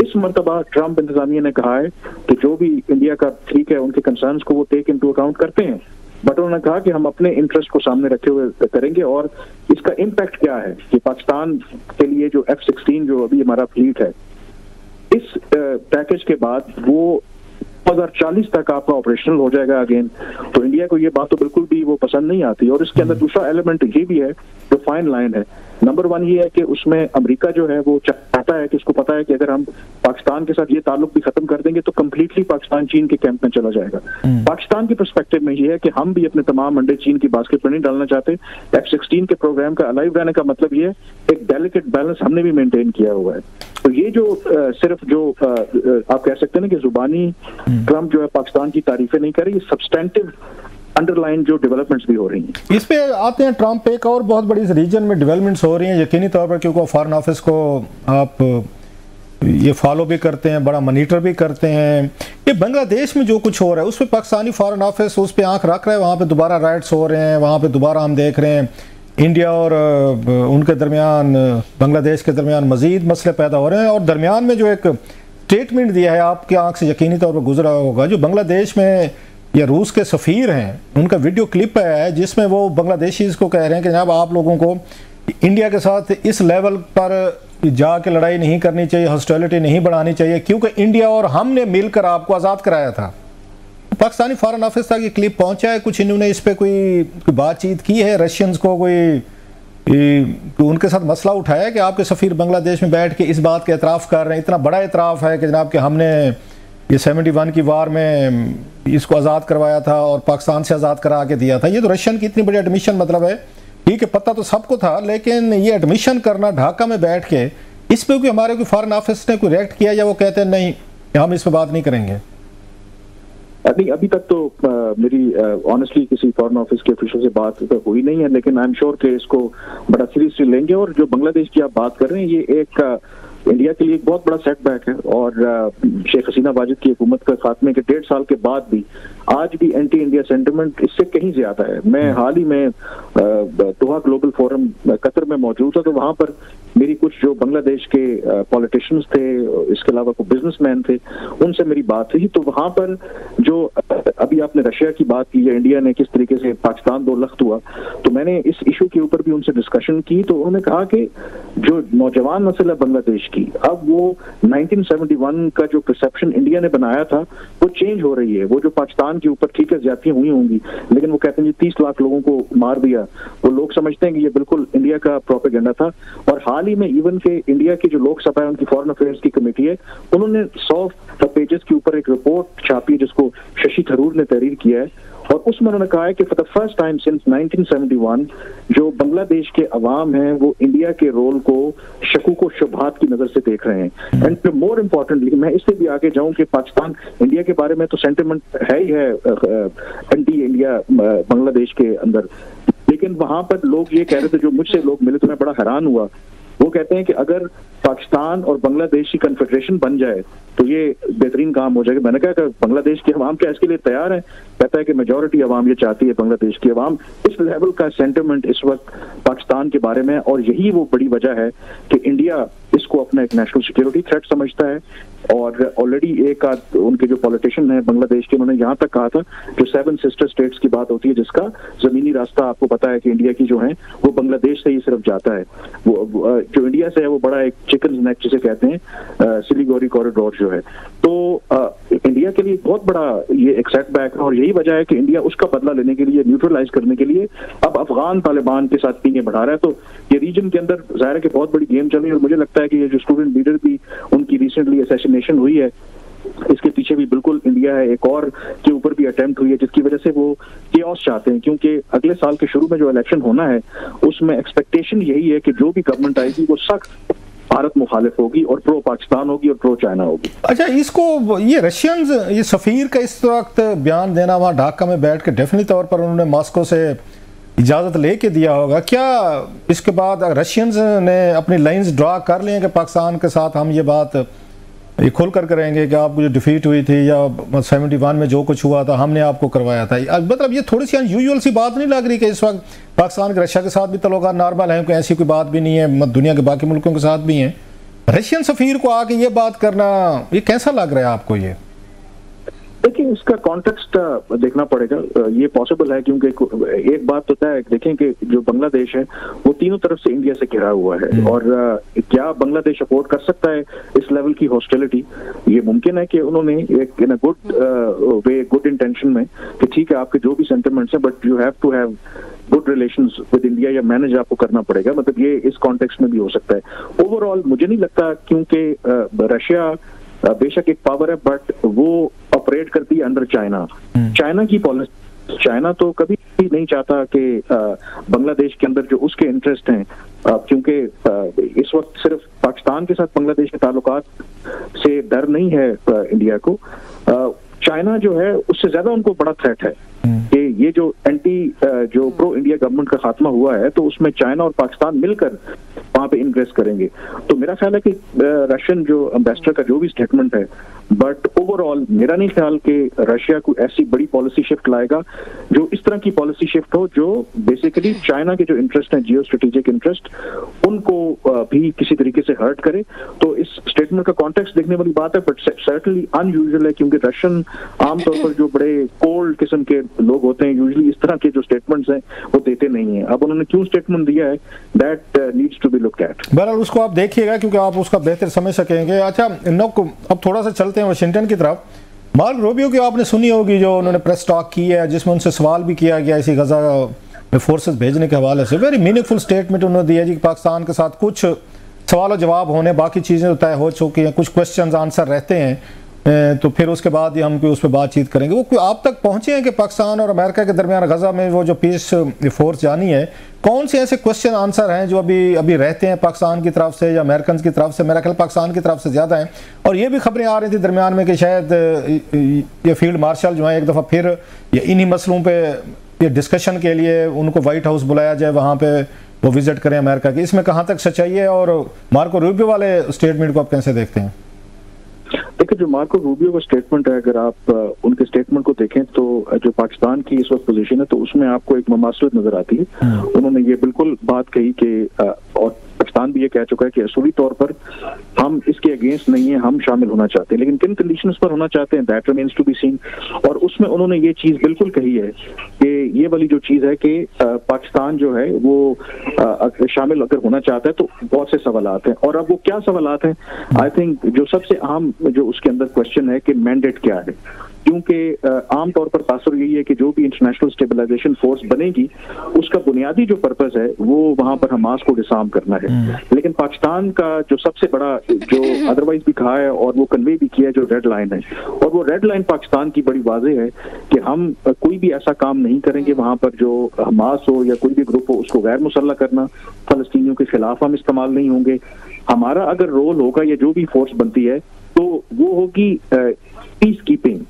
इस मरतबा ट्रम्प इंतजामिया ने कहा है कि जो भी इंडिया का ठीक है उनके कंसर्न्स को वो टेक इनटू अकाउंट करते हैं, बट उन्होंने कहा कि हम अपने इंटरेस्ट को सामने रखे हुए करेंगे और इसका इम्पैक्ट क्या है कि पाकिस्तान के लिए जो F-16 जो अभी हमारा फ्लीट है इस पैकेज के बाद वो 2040 तक आपका ऑपरेशनल हो जाएगा अगेन। तो इंडिया को ये बात तो बिल्कुल भी वो पसंद नहीं आती। और इसके अंदर दूसरा एलिमेंट ये भी है जो फाइन लाइन है। नंबर 1 ये है कि उसमें अमेरिका जो है वो चाहता है कि उसको पता है कि अगर हम पाकिस्तान के साथ ये ताल्लुक भी खत्म कर देंगे तो कम्प्लीटली पाकिस्तान चीन के कैंप में चला जाएगा। पाकिस्तान की पर्सपेक्टिव में ये है कि हम भी अपने तमाम अंडे चीन की बास्केट में नहीं डालना चाहते। F-16 के प्रोग्राम का अलाइव रहने का मतलब ये है एक डेलिकेट बैलेंस हमने भी मेंटेन किया हुआ है। तो ये जो सिर्फ जो आप कह सकते हैं ना कि जुबानी ट्रम्प जो है पाकिस्तान की तारीफें नहीं कर रही, सब्सटेंटिव अंडरलाइन जो डेवलपमेंट्स भी हो रही हैं। इस पे आते हैं ट्रम्प, एक और बहुत बड़ी इस रीजन में डेवलपमेंट्स हो रही हैं यकीनी तौर पर, क्योंकि फॉरेन ऑफिस को आप ये फॉलो भी करते हैं, बड़ा मॉनिटर भी करते हैं। ये बांग्लादेश में जो कुछ हो रहा है उस पर पाकिस्तानी फॉरेन ऑफिस उस पर आंख रख रहा है। वहाँ पे दोबारा राइट्स हो रहे हैं, वहाँ पे दोबारा हम देख रहे हैं इंडिया और उनके दरमियान, बांग्लादेश के दरमियान मजीद मसले पैदा हो रहे हैं। और दरमियान में जो एक स्टेटमेंट दिया है आपकी आंख से यकीनी तौर पर गुजरा होगा, जो बांग्लादेश में या रूस के सफ़ीर हैं उनका वीडियो क्लिप है जिसमें वो बांग्लादेशीज को कह रहे हैं कि जनाब आप लोगों को इंडिया के साथ इस लेवल पर जाके लड़ाई नहीं करनी चाहिए, हॉस्टिलिटी नहीं बढ़ानी चाहिए, क्योंकि इंडिया और हमने मिलकर आपको आज़ाद कराया था। पाकिस्तानी फॉरेन ऑफिस तक ये क्लिप पहुंचा है, कुछ इन्होंने इस पर कोई बातचीत की है रशियंस को, कोई उनके साथ मसला उठाया कि आपके सफ़ीर बांग्लादेश में बैठ के इस बात का एतराफ़ कर रहे हैं, इतना बड़ा एतराफ़ है कि जनाब कि हमने ये 71 की वार में इसको आज़ाद करवाया था और पाकिस्तान से आज़ाद करा के दिया था। ये तो रशियन की इतनी बड़ी एडमिशन मतलब है, ठीक है पता तो सबको था, लेकिन ये एडमिशन करना ढाका में बैठ के, इस पर कोई हमारे कोई फॉरेन ऑफिस ने कोई रिएक्ट किया या वो कहते हैं नहीं हम इस पर बात नहीं करेंगे? नहीं, अभी तक तो मेरी ऑनेस्टली किसी फॉरेन ऑफिस के ऑफिशियल से बात तो हुई नहीं है, लेकिन आई एम श्योर कि इसको बड़ा सीरियसली लेंगे। और जो बांग्लादेश की आप बात कर रहे हैं ये एक इंडिया के लिए एक बहुत बड़ा सेटबैक है और शेख हसीना वाजिद की हुकूमत के खात्मे के 1.5 साल के बाद भी आज भी एंटी इंडिया सेंटिमेंट इससे कहीं ज्यादा है। मैं हाल ही में दोहा ग्लोबल फोरम कतर में मौजूद था, तो वहां पर मेरी कुछ जो बांग्लादेश के पॉलिटिशियंस थे, इसके अलावा कुछ बिजनेसमैन थे, उनसे मेरी बात हुई। तो वहां पर जो अभी आपने रशिया की बात की या इंडिया ने किस तरीके से पाकिस्तान दो लख्त हुआ, तो मैंने इस इशू के ऊपर भी उनसे डिस्कशन की। तो उन्होंने कहा कि जो नौजवान नस्ल है बांग्लादेश की, अब वो 1971 का जो परसेप्शन इंडिया ने बनाया था वो चेंज हो रही है। वो जो पाकिस्तान के ऊपर ठीक है ज्यादतियां हुई होंगी, लेकिन वो कहते हैं 30 लाख लोगों को मार दिया, वो लोग समझते हैं कि ये बिल्कुल इंडिया का प्रोपेगेंडा था। और हाल ही में इवन के इंडिया की जो लोकसभा है, उनकी फॉरेन अफेयर्स की कमेटी है, उन्होंने 100 पेजेस के ऊपर एक रिपोर्ट छापी है जिसको शशि थरूर ने तहरीर किया है, और उसमें उन्होंने कहा है कि for the first time since 1971 जो बांग्लादेश के अवाम हैं वो इंडिया के रोल को शकूक व शुबहात की नजर से देख रहे हैं। एंड मोर इम्पोर्टेंटली मैं इससे भी आगे जाऊं कि पाकिस्तान इंडिया के बारे में तो सेंटिमेंट है ही है एंटी इंडिया बांग्लादेश के अंदर, लेकिन वहां पर लोग ये कह रहे थे, जो मुझसे लोग मिले तो मैं बड़ा हैरान हुआ, वो कहते हैं कि अगर पाकिस्तान और बांग्लादेश की कन्फेडरेशन बन जाए तो ये बेहतरीन काम हो जाएगा। मैंने कहा कि बांग्लादेश की अवाम क्या इसके लिए तैयार है? कहता है कि मेजॉरिटी अवाम ये चाहती है, बांग्लादेश की अवाम। इस लेवल का सेंटिमेंट इस वक्त पाकिस्तान के बारे में, और यही वो बड़ी वजह है कि इंडिया इसको अपना एक नेशनल सिक्योरिटी थ्रेट समझता है। और ऑलरेडी एक आध उनके जो पॉलिटिशियन हैं बांग्लादेश के, उन्होंने यहाँ तक कहा था, जो 7 सिस्टर स्टेट्स की बात होती है जिसका जमीनी रास्ता आपको पता है कि इंडिया की जो है वो बांग्लादेश से ही सिर्फ जाता है, वो जो इंडिया से है वो बड़ा एक चिकन नेक जिसे कहते हैं, सिलीगुड़ी कॉरिडोर जो है। तो इंडिया के लिए बहुत बड़ा ये एक सेटबैक है, और यही वजह है कि इंडिया उसका बदला लेने के लिए, न्यूट्रलाइज करने के लिए अब अफगान तालिबान के साथ पीने बढ़ा रहा है। तो ये रीजन के अंदर जाहिर है कि बहुत बड़ी गेम चल रही है, और मुझे लगता है कि ये जो स्टूडेंट लीडर भी उनकी रिसेंटली असैसिनेशन हुई है, इसके पीछे भी बिल्कुल इंडिया है। एक और के ऊपर भी अटेम्प्ट हुई है जिसकी वजह से वो केओस चाहते हैं, क्योंकि अगले साल के शुरू में जो इलेक्शन होना है उसमें एक्सपेक्टेशन यही है कि जो भी गवर्नमेंट आएगी वो सख्त भारत मुखालिफ होगी और प्रो पाकिस्तान होगी और प्रो चाइना होगी। अच्छा, इसको ये रशियंस, ये सफ़ीर का इस वक्त बयान देना वहाँ ढाका में बैठ के डेफिनेटली तौर पर उन्होंने मॉस्को से इजाज़त लेके दिया होगा, क्या इसके बाद रशियंस ने अपनी लाइंस ड्रा कर लिए कि पाकिस्तान के साथ हम ये बात ये खोल कर करेंगे कि आपको जो डिफीट हुई थी या 71 में जो कुछ हुआ था हमने आपको करवाया था? मतलब ये थोड़ी सी अनयूजुअल सी बात नहीं लग रही कि इस वक्त पाकिस्तान के रशिया के साथ भी तल्लुकात नॉर्मल हैं, कोई ऐसी कोई बात भी नहीं है, दुनिया के बाकी मुल्कों के साथ भी हैं, रशियन सफ़ीर को आके ये बात करना ये कैसा लग रहा है आपको? ये देखिए, इसका कॉन्टेक्स्ट देखना पड़ेगा। ये पॉसिबल है क्योंकि एक बात तो है, देखें कि जो बांग्लादेश है वो तीनों तरफ से इंडिया से घिरा हुआ है और क्या बांग्लादेश अफोर्ड कर सकता है इस लेवल की हॉस्टिलिटी? ये मुमकिन है कि उन्होंने एक in a good way, good intention में कि ठीक है आपके जो भी सेंटिमेंट्स हैं but you have to have good relations with India या मैनेज आपको करना पड़ेगा, मतलब ये इस कॉन्टेक्स्ट में भी हो सकता है। ओवरऑल मुझे नहीं लगता, क्योंकि रशिया बेशक एक पावर है बट वो ऑपरेट करती है अंडर चाइना। चाइना की पॉलिसी, चाइना तो कभी भी नहीं चाहता कि बांग्लादेश के अंदर जो उसके इंटरेस्ट हैं, क्योंकि इस वक्त सिर्फ पाकिस्तान के साथ बांग्लादेश के ताल्लुकात से डर नहीं है इंडिया को, चाइना जो है उससे ज्यादा उनको बड़ा थ्रेट है कि ये जो जो प्रो इंडिया गवर्नमेंट का खात्मा हुआ है तो उसमें चाइना और पाकिस्तान मिलकर वहां पे इन्वेस्ट करेंगे। तो मेरा ख्याल है कि रशियन जो एम्बेसडर का जो भी स्टेटमेंट है, बट ओवरऑल मेरा नहीं ख्याल कि रशिया को ऐसी बड़ी पॉलिसी शिफ्ट लाएगा जो इस तरह की पॉलिसी शिफ्ट हो जो बेसिकली चाइना के जो इंटरेस्ट हैं, जियो स्ट्रेटेजिक इंटरेस्ट, उनको भी किसी तरीके से हर्ट करे। तो इस स्टेटमेंट का कॉन्टेक्स्ट देखने वाली बात है, बट सर्टनली अनयूजुअल है क्योंकि रशियन आमतौर पर जो बड़े कोल्ड किस्म के लोग होते हैं यूजुअली इस तरह के जो स्टेटमेंट्स हैं वो देते नहीं है। अब उन्होंने क्यों स्टेटमेंट दिया है, that needs to be looked at. बहरहाल उसको आप देखिएगा क्योंकि आप उसका बेहतर समझ सकेंगे। अच्छा, अब थोड़ा सा चलते हैं वाशिंगटन की तरफ। मार्क रूबियो की आपने सुनी होगी जो उन्होंने प्रेस टॉक की है जिसमें उनसे सवाल भी किया गया इसी गजा में फोर्सेस भेजने के हवाले से। वेरी मीनिंगफुल स्टेटमेंट उन्होंने दिया जी कि पाकिस्तान के साथ कुछ सवाल और जवाब होने, बाकी चीज़ें तय हो चुकी हैं, कुछ क्वेश्चन आंसर रहते हैं, तो फिर उसके बाद ही हम उस पर बातचीत करेंगे। वो कोई आप तक पहुंचे हैं कि पाकिस्तान और अमेरिका के दरमियान गजा में वो जो पीस फोर्स जानी है, कौन से ऐसे क्वेश्चन आंसर हैं जो अभी रहते हैं पाकिस्तान की तरफ से या अमेरिकन की तरफ से? मेरा ख्याल पाकिस्तान की तरफ से ज़्यादा है। और ये भी खबरें आ रही थी दरमियान में कि शायद ये फील्ड मार्शल जो है एक दफ़ा फिर ये इन्हीं मसलों पर ये डिस्कशन के लिए उनको वाइट हाउस बुलाया जाए, वहाँ पर वो विजिट करें अमेरिका की। इसमें कहाँ तक सच्चाई है और मार्को रूबियो वाले स्टेटमेंट को आप कैसे देखते हैं? देखिए, जो मार्को रूबियो का स्टेटमेंट है, अगर आप उनके स्टेटमेंट को देखें तो जो पाकिस्तान की इस वक्त पोजीशन है तो उसमें आपको एक ममासलत नजर आती है। उन्होंने ये बिल्कुल बात कही कि और पाकिस्तान भी ये कह चुका है कि असूली तौर पर हम इसके अगेंस्ट नहीं है, हम शामिल होना चाहते हैं, लेकिन किन कंडीशंस पर होना चाहते हैं that remains to be seen. और उसमें उन्होंने ये चीज बिल्कुल कही है कि ये वाली जो चीज है कि पाकिस्तान जो है वो शामिल अगर होना चाहता है तो बहुत से सवालात हैं। और अब वो क्या सवालात हैं? आई थिंक जो सबसे अहम जो उसके अंदर क्वेश्चन है कि मैंडेट क्या है, क्योंकि आमतौर पर तासुर यही है कि जो भी इंटरनेशनल स्टेबलाइजेशन फोर्स बनेगी उसका बुनियादी जो पर्पस है वो वहां पर हमास को डिसार्म करना है। लेकिन पाकिस्तान का जो सबसे बड़ा जो अदरवाइज भी कहा है और वो कन्वे भी किया है, जो रेड लाइन है, और वो रेड लाइन पाकिस्तान की बड़ी वाज़ेह है कि हम कोई भी ऐसा काम नहीं करेंगे वहां पर जो हमास हो या कोई भी ग्रुप हो उसको गैर मुसल्लह करना, फलस्तीनियों के खिलाफ हम इस्तेमाल नहीं होंगे। हमारा अगर रोल होगा या जो भी फोर्स बनती है तो वो होगी पीस कीपिंग,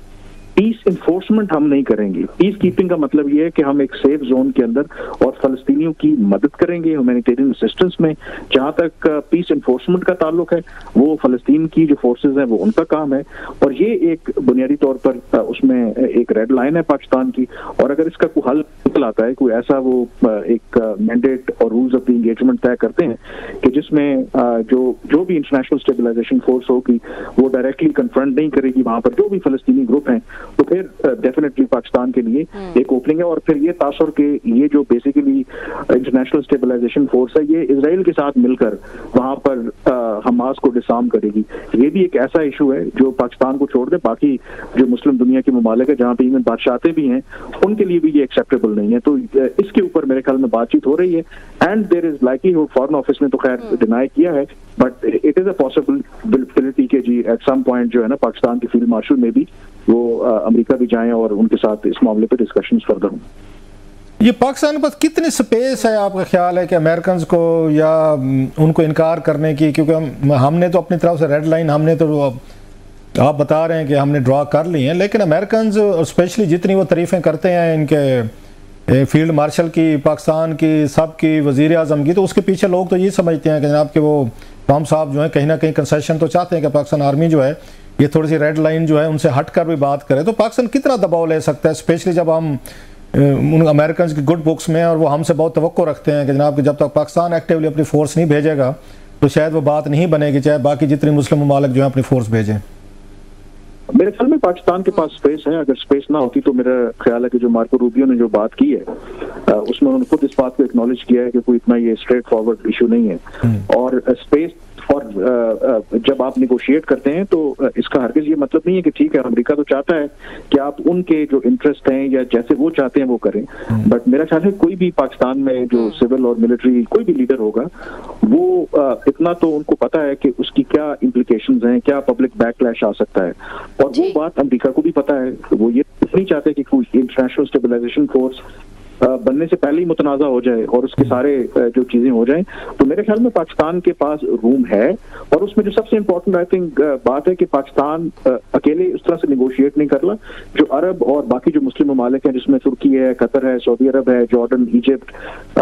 पीस इन्फोर्समेंट हम नहीं करेंगे। पीस कीपिंग का मतलब ये है कि हम एक सेफ जोन के अंदर और फलस्तीनियों की मदद करेंगे ह्यूमैनिटेरियन असिस्टेंस में। जहां तक पीस इन्फोर्समेंट का ताल्लुक है वो फलस्तीन की जो फोर्सेज हैं वो उनका काम है, और ये एक बुनियादी तौर पर उसमें एक रेड लाइन है पाकिस्तान की। और अगर इसका कोई हल निकल आता है, कोई ऐसा वो एक मैंडेट और रूल्स ऑफ द एंगेजमेंट तय करते हैं कि जिसमें जो भी इंटरनेशनल स्टेबलाइजेशन फोर्स होगी वो डायरेक्टली कन्फ्रंट नहीं करेगी वहां पर जो भी फलस्तीनी ग्रुप हैं, तो फिर डेफिनेटली पाकिस्तान के लिए एक ओपनिंग है। और फिर ये तासुर के ये जो बेसिकली इंटरनेशनल स्टेबलाइजेशन फोर्स है ये इजराइल के साथ मिलकर वहां पर हमास को डिसार्म करेगी। ये भी एक ऐसा इशू है जो पाकिस्तान को छोड़ दे बाकी जो मुस्लिम दुनिया के ममालिक है जहाँ पे इवन बादशाहते भी हैं उनके लिए भी ये एक्सेप्टेबल नहीं है। तो इसके ऊपर मेरे ख्याल में बातचीत हो रही है and there is likelihood, foreign office ने तो खैर डिनाई किया है, but it is a possibility के जी एट सम पॉइंट जो है ना पाकिस्तान के फील्ड मार्शल में भी वो अमेरिका भी जाएं और उनके साथ इस मामले पे डिस्कशंस फर्दर हों। ये पाकिस्तान के पास कितनी स्पेस है आपका ख्याल है कि अमेरिकन को या उनको इनकार करने की, क्योंकि हमने तो अपनी तरफ से रेड लाइन हमने तो आप बता रहे हैं कि हमने ड्रॉ कर ली हैं, लेकिन अमेरिकन स्पेशली जितनी वो तारीफ़ें करते हैं इनके फील्ड मार्शल की, पाकिस्तान की, सब की, वज़ीर आज़म की, तो उसके पीछे लोग तो ये समझते हैं कि जनाब कि वो पाम साहब जो है कहीं ना कहीं कंसेशन तो चाहते हैं कि पाकिस्तान आर्मी जो है ये थोड़ी सी रेड लाइन जो है उनसे हट कर भी बात करे। तो पाकिस्तान कितना दबाव ले सकता है, स्पेशली जब हम उन अमेरिकन की गुड बुक्स में और वो हमसे बहुत तवक्को रखते हैं कि जनाब कि जब तक पाकिस्तान एक्टिवली अपनी फोर्स नहीं भेजेगा तो शायद वो बात नहीं बनेगी, चाहे बाकी जितने मुस्लिम ममालिक जो है अपनी फोर्स भेजें। मेरे ख्याल में पाकिस्तान के पास स्पेस है। अगर स्पेस ना होती तो मेरा ख्याल है कि जो मार्को रूबियो ने जो बात की है उसमें उन्होंने खुद इस बात को एक्नॉलेज किया है कि कोई इतना ये स्ट्रेट फॉरवर्ड इशू नहीं है। और स्पेस और जब आप निगोशिएट करते हैं तो इसका हरगिज ये मतलब नहीं है कि ठीक है अमेरिका तो चाहता है कि आप उनके जो इंटरेस्ट हैं या जैसे वो चाहते हैं वो करें, बट मेरा ख्याल है कोई भी पाकिस्तान में जो सिविल और मिलिट्री कोई भी लीडर होगा वो इतना तो उनको पता है कि उसकी क्या इम्प्लीकेशंस हैं, क्या पब्लिक बैकलैश आ सकता है, और वो बात अमेरिका को भी पता है। वो ये नहीं चाहते कि कोई इंटरनेशनल स्टेबलाइजेशन फोर्स बनने से पहले ही मुतनाज़ा हो जाए और उसके सारे जो चीजें हो जाएं। तो मेरे ख्याल में पाकिस्तान के पास रूम है, और उसमें जो सबसे इम्पोर्टेंट आई थिंक बात है कि पाकिस्तान अकेले उस तरह से निगोशिएट नहीं कर रहा। जो अरब और बाकी जो मुस्लिम ममालिक हैं जिसमें तुर्की है, कतर है, सऊदी अरब है, जॉर्डन, इजिप्ट,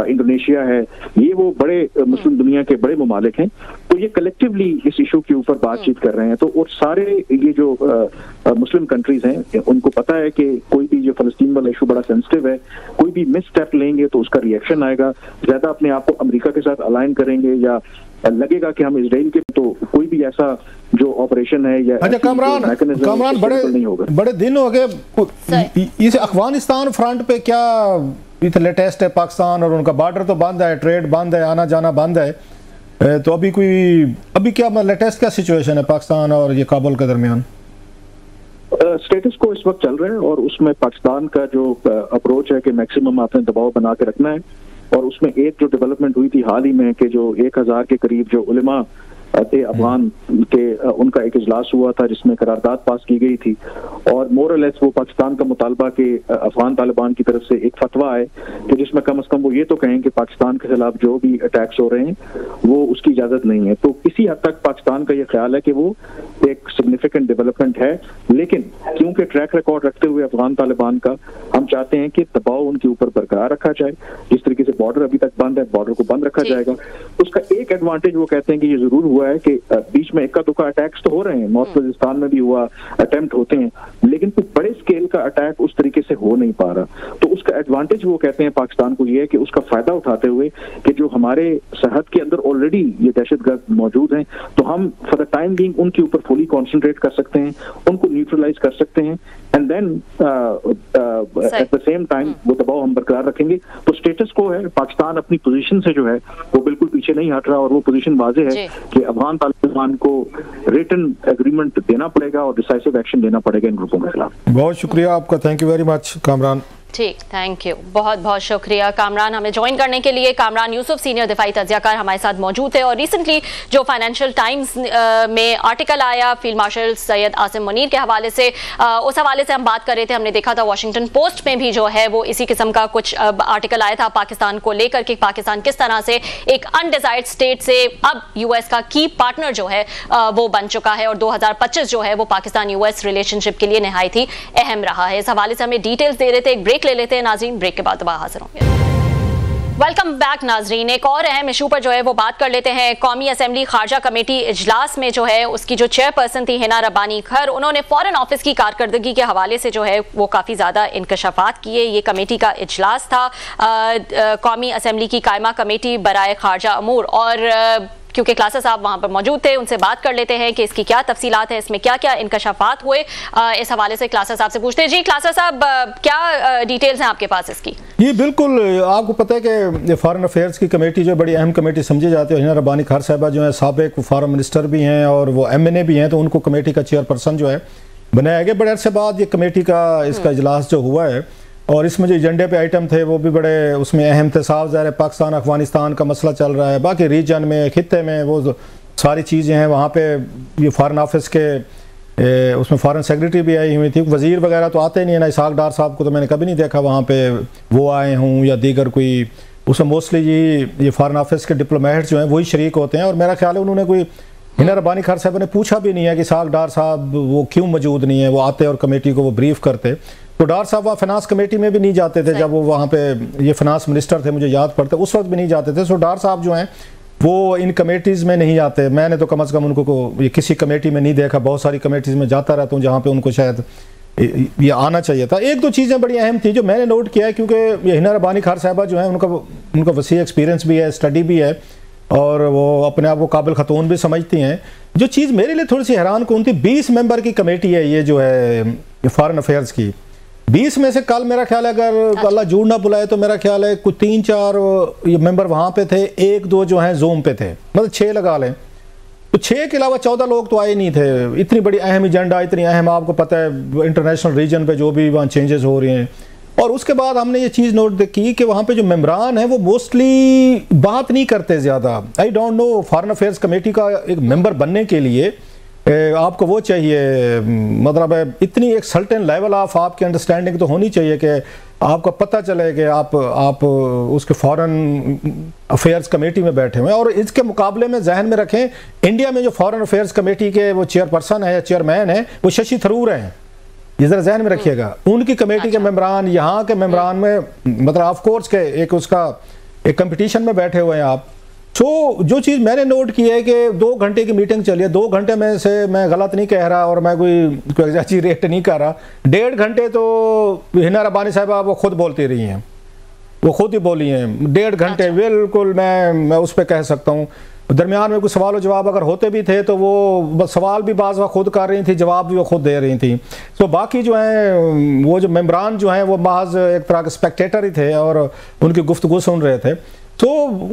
इंडोनेशिया है, ये वो बड़े मुस्लिम दुनिया के बड़े ममालिक हैं, तो ये कलेक्टिवली इस इशू के ऊपर बातचीत कर रहे हैं। तो और सारे ये जो मुस्लिम कंट्रीज हैं उनको पता है कि कोई भी जो फलस्तीन वाला इशू बड़ा सेंसिटिव है, कोई भी मिस स्टेप लेंगे तो उसका रिएक्शन आएगा, ज्यादा अपने आप को अमेरिका के साथ अलाइन करेंगे या लगेगा कि हम इजराइल के, तो कोई भी ऐसा जो ऑपरेशन है या अच्छा कामरान बड़े दिन हो गए इस अफगानिस्तान फ्रंट पे, क्या लेटेस्ट है पाकिस्तान और उनका बॉर्डर तो बंद है, ट्रेड बंद है, आना जाना बंद है, तो अभी क्या लेटेस्ट क्या सिचुएशन है पाकिस्तान और ये काबुल के दरमियान? स्टेटस को इस वक्त चल रहा है और उसमें पाकिस्तान का जो अप्रोच है कि मैक्सिमम आपने दबाव बना के रखना है, और उसमें एक जो डेवलपमेंट हुई थी हाल ही में कि जो 1000 के करीब जो उलेमा थे अफगान के, उनका एक इजलास हुआ था जिसमें करारदाद पास की गई थी, और मोरलेस वो पाकिस्तान का मुतालबा के अफगान तालिबान की तरफ से एक फतवा है कि जिसमें कम से कम वो ये तो कहें कि पाकिस्तान के खिलाफ जो भी अटैक्स हो रहे हैं वो उसकी इजाजत नहीं है। तो किसी हद तक पाकिस्तान का ये ख्याल है कि वो एक सिग्निफिकेंट डेवलपमेंट है, लेकिन क्योंकि ट्रैक रिकॉर्ड रखते हुए अफगान तालिबान का हम चाहते हैं कि दबाव उनके ऊपर बरकरार रखा जाए। जिस तरीके से बॉर्डर अभी तक बंद है, बॉर्डर को बंद रखा जाएगा। उसका एक एडवांटेज वो कहते हैं कि ये जरूर हुआ है कि बीच में इक्का दुक्का अटैक्स तो हो रहे हैं, नॉर्थ वजिस्तान में भी हुआ, अटेम्प्ट होते हैं, लेकिन कोई बड़े स्केल का अटैक उस तरीके से हो नहीं पा रहा। तो उसका एडवांटेज वो कहते हैं पाकिस्तान को ये है कि उसका फायदा उठाते हुए कि जो हमारे सरहद के अंदर ऑलरेडी ये दहशतगर्द मौजूद हैं, तो हम फॉर द टाइम बीइंग उनके ऊपर फुली कॉन्सेंट्रेट कर सकते हैं, उनको न्यूट्रलाइज कर सकते हैं, and then at the same time वो दबाव हम बरकरार रखेंगे। तो स्टेटस को है, पाकिस्तान अपनी पोजीशन से जो है वो बिल्कुल पीछे नहीं हट रहा, और वो पोजीशन वाज़ेह है कि अफगान तालिबान को रिटन एग्रीमेंट देना पड़ेगा और डिसाइसिव एक्शन लेना पड़ेगा इन ग्रुपों के खिलाफ। बहुत शुक्रिया आपका, thank you very much Kamran. ठीक, थैंक यू, बहुत बहुत शुक्रिया कामरान हमें ज्वाइन करने के लिए। कामरान यूसुफ सीनियर दिफाई तज्जियाकार हमारे साथ मौजूद थे, और रिसेंटली जो फाइनेंशियल टाइम्स में आर्टिकल आया फील्ड मार्शल सैयद आसिम मुनीर के हवाले से, उस हवाले से हम बात कर रहे थे। हमने देखा था वॉशिंगटन पोस्ट में भी जो है वो इसी किस्म का कुछ आर्टिकल आया था पाकिस्तान को लेकर कि पाकिस्तान किस तरह से एक अनडिजायर्ड स्टेट से अब यूएस का की पार्टनर जो है वो बन चुका है, और 2025 जो है वो पाकिस्तान यूएस रिलेशनशिप के लिए नहायत ही अहम रहा है। इस हवाले से हमें डिटेल्स दे रहे थे। एक ब्रेक ले लेते हैं नाजरीन, ब्रेक के बाद दोबारा हाजिर होंगे। वेलकम बैक नाजरीन। एक और अहम इशू पर जो है वो बात कर लेते हैं। कौमी असेंबली खारजा कमेटी इजलास में जो है उसकी जो चेयरपर्सन थी हिना रब्बानी खर, उन्होंने फॉरेन ऑफिस की कारकर्दगी के हवाले से जो है वो काफ़ी ज़्यादा इंकशाफात किए। ये कमेटी का इजलास था, कौमी असेंबली की कायमा कमेटी बराए खारजा अमूर, और क्योंकि क्लासा साहब वहाँ पर मौजूद थे, उनसे बात कर लेते हैं कि इसकी क्या तफसीलात है, इसमें क्या क्या इंकशाफात हुए। इस हवाले से क्लासा साहब से पूछते हैं। जी क्लासा साहब, क्या डिटेल्स हैं आपके पास इसकी? जी बिल्कुल, आपको पता है कि फॉरेन अफेयर्स की कमेटी जो बड़ी अहम कमेटी समझी जाती है, हिना रब्बानी खर साहबा जो है साबिक फॉरेन मिनिस्टर भी हैं और वो MNA भी हैं, तो उनको कमेटी का चेयरपर्सन जो है बनाया गया। बड़े अरसे बाद ये कमेटी का इसका इजलास जो हुआ है, और इसमें जो एजेंडे पे आइटम थे वो भी बड़े उसमें अहम थे। साफ ज़ाहिर है पाकिस्तान अफगानिस्तान का मसला चल रहा है, बाकी रीजन में खित्ते में वो सारी चीज़ें हैं, वहाँ पे ये फॉरेन ऑफिस के उसमें फॉरेन सेक्रेटरी भी आई हुई थी, वज़ीर वगैरह तो आते नहीं है ना। इसहाक डार साहब को तो मैंने कभी नहीं देखा वहाँ पे वो आए हों या दीगर कोई, उसमें मोस्टली ये फॉरेन ऑफिस के डिप्लोमेट्स जो हैं वही शरीक होते हैं। और मेरा ख्याल है उन्होंने कोई हिना रब्बानी खान साहब ने पूछा भी नहीं है कि इसहाक डार साहब वो क्यों मौजूद नहीं है, वो आते और कमेटी को वो ब्रीफ करते। तो डार साहब वहाँ फिनांस कमेटी में भी नहीं जाते थे जब वो वहाँ पे ये फिनांस मिनिस्टर थे, मुझे याद पड़ता उस वक्त भी नहीं जाते थे। सो डार साहब जो हैं वो इन कमेटीज़ में नहीं आते। मैंने तो कम से कम उनको ये किसी कमेटी में नहीं देखा, बहुत सारी कमेटीज़ में जाता रहता हूँ जहाँ पे उनको शायद ये आना चाहिए था। एक दो चीज़ें बड़ी अहम थी जो मैंने नोट किया है, क्योंकि ये हिना रब्बानी खान साहबा जो है उनका वसी एक्सपीरियंस भी है, स्टडी भी है और वो अपने आप को काबिल खतून भी समझती हैं। जो चीज़ मेरे लिए थोड़ी सी हैरान कौन थी, 20 मेंबर की कमेटी है ये जो है फॉरेन अफेयर्स की। 20 में से कल मेरा ख्याल है अगर अल्लाह झूठ ना बुलाए तो मेरा ख्याल है कुछ 3-4 ये मेंबर वहाँ पे थे, 1-2 जो हैं जूम पे थे, मतलब 6 लगा लें। तो 6 के अलावा 14 लोग तो आए नहीं थे। इतनी बड़ी अहम एजेंडा, इतनी अहम, आपको पता है इंटरनेशनल रीजन पे जो भी वहाँ चेंजेस हो रहे हैं। और उसके बाद हमने ये चीज़ नोट की कि वहाँ पे जो मेम्बरान हैं वो मोस्टली बात नहीं करते ज़्यादा। I don't know, foreign affairs committee का एक मेंबर बनने के लिए आपको वो चाहिए, मतलब इतनी एक सर्टेन लेवल ऑफ आपकी अंडरस्टैंडिंग तो होनी चाहिए कि आपको पता चले कि आप उसके फॉरेन अफेयर्स कमेटी में बैठे हुए हैं। और इसके मुकाबले में जहन में रखें, इंडिया में जो फॉरेन अफेयर्स कमेटी के वो चेयरपर्सन है या चेयरमैन है वो शशि थरूर हैं, ये जरा जहन में रखिएगा। उनकी कमेटी के मेम्बरान यहाँ के मेम्बरान में मतलब ऑफ कोर्स के एक उसका एक कंपटीशन में बैठे हुए हैं आप। तो जो चीज़ मैंने नोट की है कि 2 घंटे की मीटिंग चली है, 2 घंटे में से मैं गलत नहीं कह रहा और मैं कोई एग्जैजरेट नहीं कर रहा, 1.5 घंटे तो हिना रब्बानी साहिबा वो खुद बोलती रही हैं, वो खुद ही बोली हैं 1.5 घंटे। बिल्कुल मैं उस पर कह सकता हूँ। दरमियान में कुछ सवाल जवाब अगर होते भी थे तो वो सवाल भी बाज़ वह खुद कर रही थी, जवाब भी वो खुद दे रही थी। तो बाकी जो हैं वो जो मेम्बरान जो हैं वो महज एक तरह के स्पेक्टेटर ही थे और उनकी गुफ्तगू सुन रहे थे। तो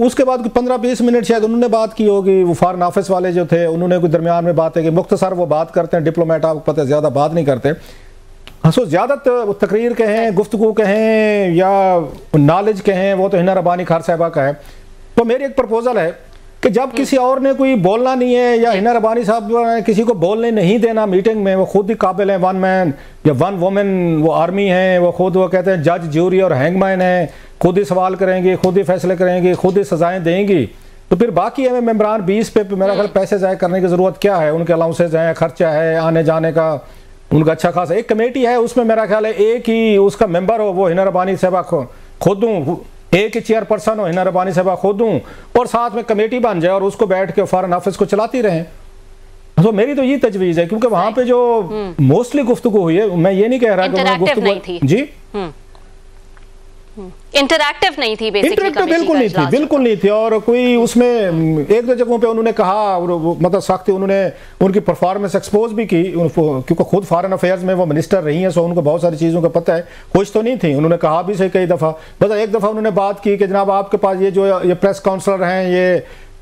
उसके बाद 15-20 मिनट शायद उन्होंने बात की होगी, वो फॉरेन ऑफिस वाले जो थे उन्होंने कुछ दरमियान में बातें की। मुख्तसर वो बात करते हैं, डिप्लोमेट आपको पता है ज़्यादा बात नहीं करते। सो ज़्यादा तकरीर कहें, गुफ्तगू कहें या नॉलेज कहें, वो तो हिना रब्बानी खान साहिबा का है। तो मेरी एक प्रपोजल है कि जब किसी और ने कोई बोलना नहीं है या हिना रब्बानी साहब ने किसी को बोलने नहीं देना मीटिंग में, वो खुद ही काबिल हैं, 1 मैन या 1 वुमेन वो आर्मी हैं, वो खुद वो कहते हैं जज, ज्यूरी और हैंगमैन हैं, खुद ही सवाल करेंगे, खुद ही फैसले करेंगे, खुद ही सजाएं देंगी। तो फिर बाकी हमें मेम्बरान 20 पे मेरा ख्याल पैसे ज़ाया करने की ज़रूरत क्या है? उनके अलाउंसेज हैं, खर्चा है, आने जाने का उनका अच्छा खासा। एक कमेटी है उसमें मेरा ख्याल है एक ही उसका मेंबर हो वो हिना रब्बानी साहिबा खुद हूँ, एक ही चेयरपर्सन हो हिना रब्बानी साहिबा खुद हूँ, और साथ में कमेटी बन जाए और उसको बैठ के फॉरेन ऑफिस को चलाती रहें। तो मेरी तो ये तजवीज़ है, क्योंकि वहाँ पे जो मोस्टली गुफ्तगू हुई है, मैं ये नहीं कह रहा कि इंटरैक्टिव नहीं थी जी, इंटरैक्टिव नहीं थी, इंटरैक्टिव बिल्कुल नहीं थी, बिल्कुल नहीं थी। और कोई उसमें 1-2 जगहों पे उन्होंने कहा, मतलब सख्ती उन्होंने उनकी परफॉर्मेंस एक्सपोज भी की, क्योंकि खुद फॉरेन अफेयर्स में वो मिनिस्टर रही हैं, सो उनको बहुत सारी चीज़ों का पता है। खुश तो नहीं थी, उन्होंने कहा भी सही कई दफ़ा। बस एक दफ़ा उन्होंने बात की कि जनाब आपके पास ये जो ये प्रेस काउंसलर हैं,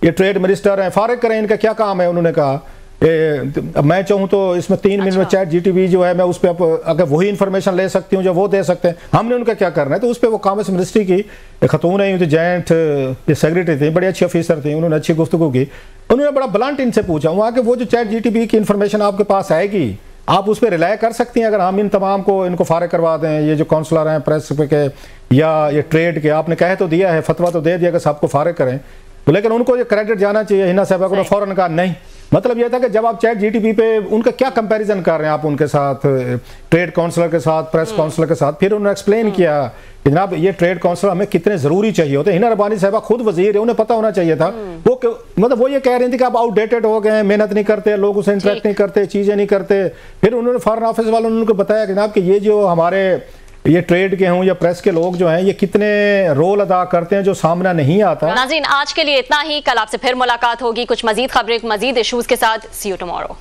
ये ट्रेड मिनिस्टर हैं, फारिग करें, इनका क्या काम है? उन्होंने कहा मैं चाहूँ तो इसमें 3 मिनट में चैट GTV जो है मैं उस पर अगर वही इन्फॉर्मेशन ले सकती हूँ जो वो दे सकते हैं, हमने उनका क्या करना है? तो उस पर वो कॉमर्स मिनिस्ट्री की खतून आई थी, जॉइंट सेक्रेटरी थी, बड़ी अच्छी ऑफिसर थी, उन्होंने अच्छी गुफ्तगू की। उन्होंने बड़ा ब्लंट इनसे पूछा वहाँ के वो जो चैट GTV की इन्फॉर्मेशन आपके पास आएगी, आप उस पर रिलाय कर सकती हैं अगर हम इन तमाम को इनको फारिग करवा दें, ये जो काउंसलर हैं प्रेस पे के या ये ट्रेड के, आपने कह तो दिया है, फतवा तो दे दिया कि सबको फारिग करें, तो लेकिन उनको ये क्रेडिट जाना चाहिए। हिना साहिबा को फौरन कहा नहीं। मतलब यह था कि जब आप चैट GTV पे उनका क्या कंपैरिजन कर रहे हैं आप उनके साथ, ट्रेड काउंसलर के साथ, प्रेस काउंसलर के साथ, फिर उन्होंने एक्सप्लेन किया कि जनाब ये ट्रेड काउंसलर हमें कितने ज़रूरी चाहिए होते हैं। हिना रब्बानी साहिबा खुद वजीर है, उन्हें पता होना चाहिए था। वो मतलब वो ये कह रही थी कि आप आउटडेटेड हो गए हैं, मेहनत नहीं करते, लोगों से इंटरेक्ट नहीं करते, चीज़ें नहीं करते। फिर उन्होंने फॉरेन ऑफिस वालों ने उनको बताया कि जनाब कि ये जो हमारे ये ट्रेड के हों या प्रेस के लोग जो हैं ये कितने रोल अदा करते हैं जो सामना नहीं आता। नाज़रीन आज के लिए इतना ही, कल आपसे फिर मुलाकात होगी कुछ मजीद खबरें, मजीद इश्यूज के साथ। सी यू टुमारो।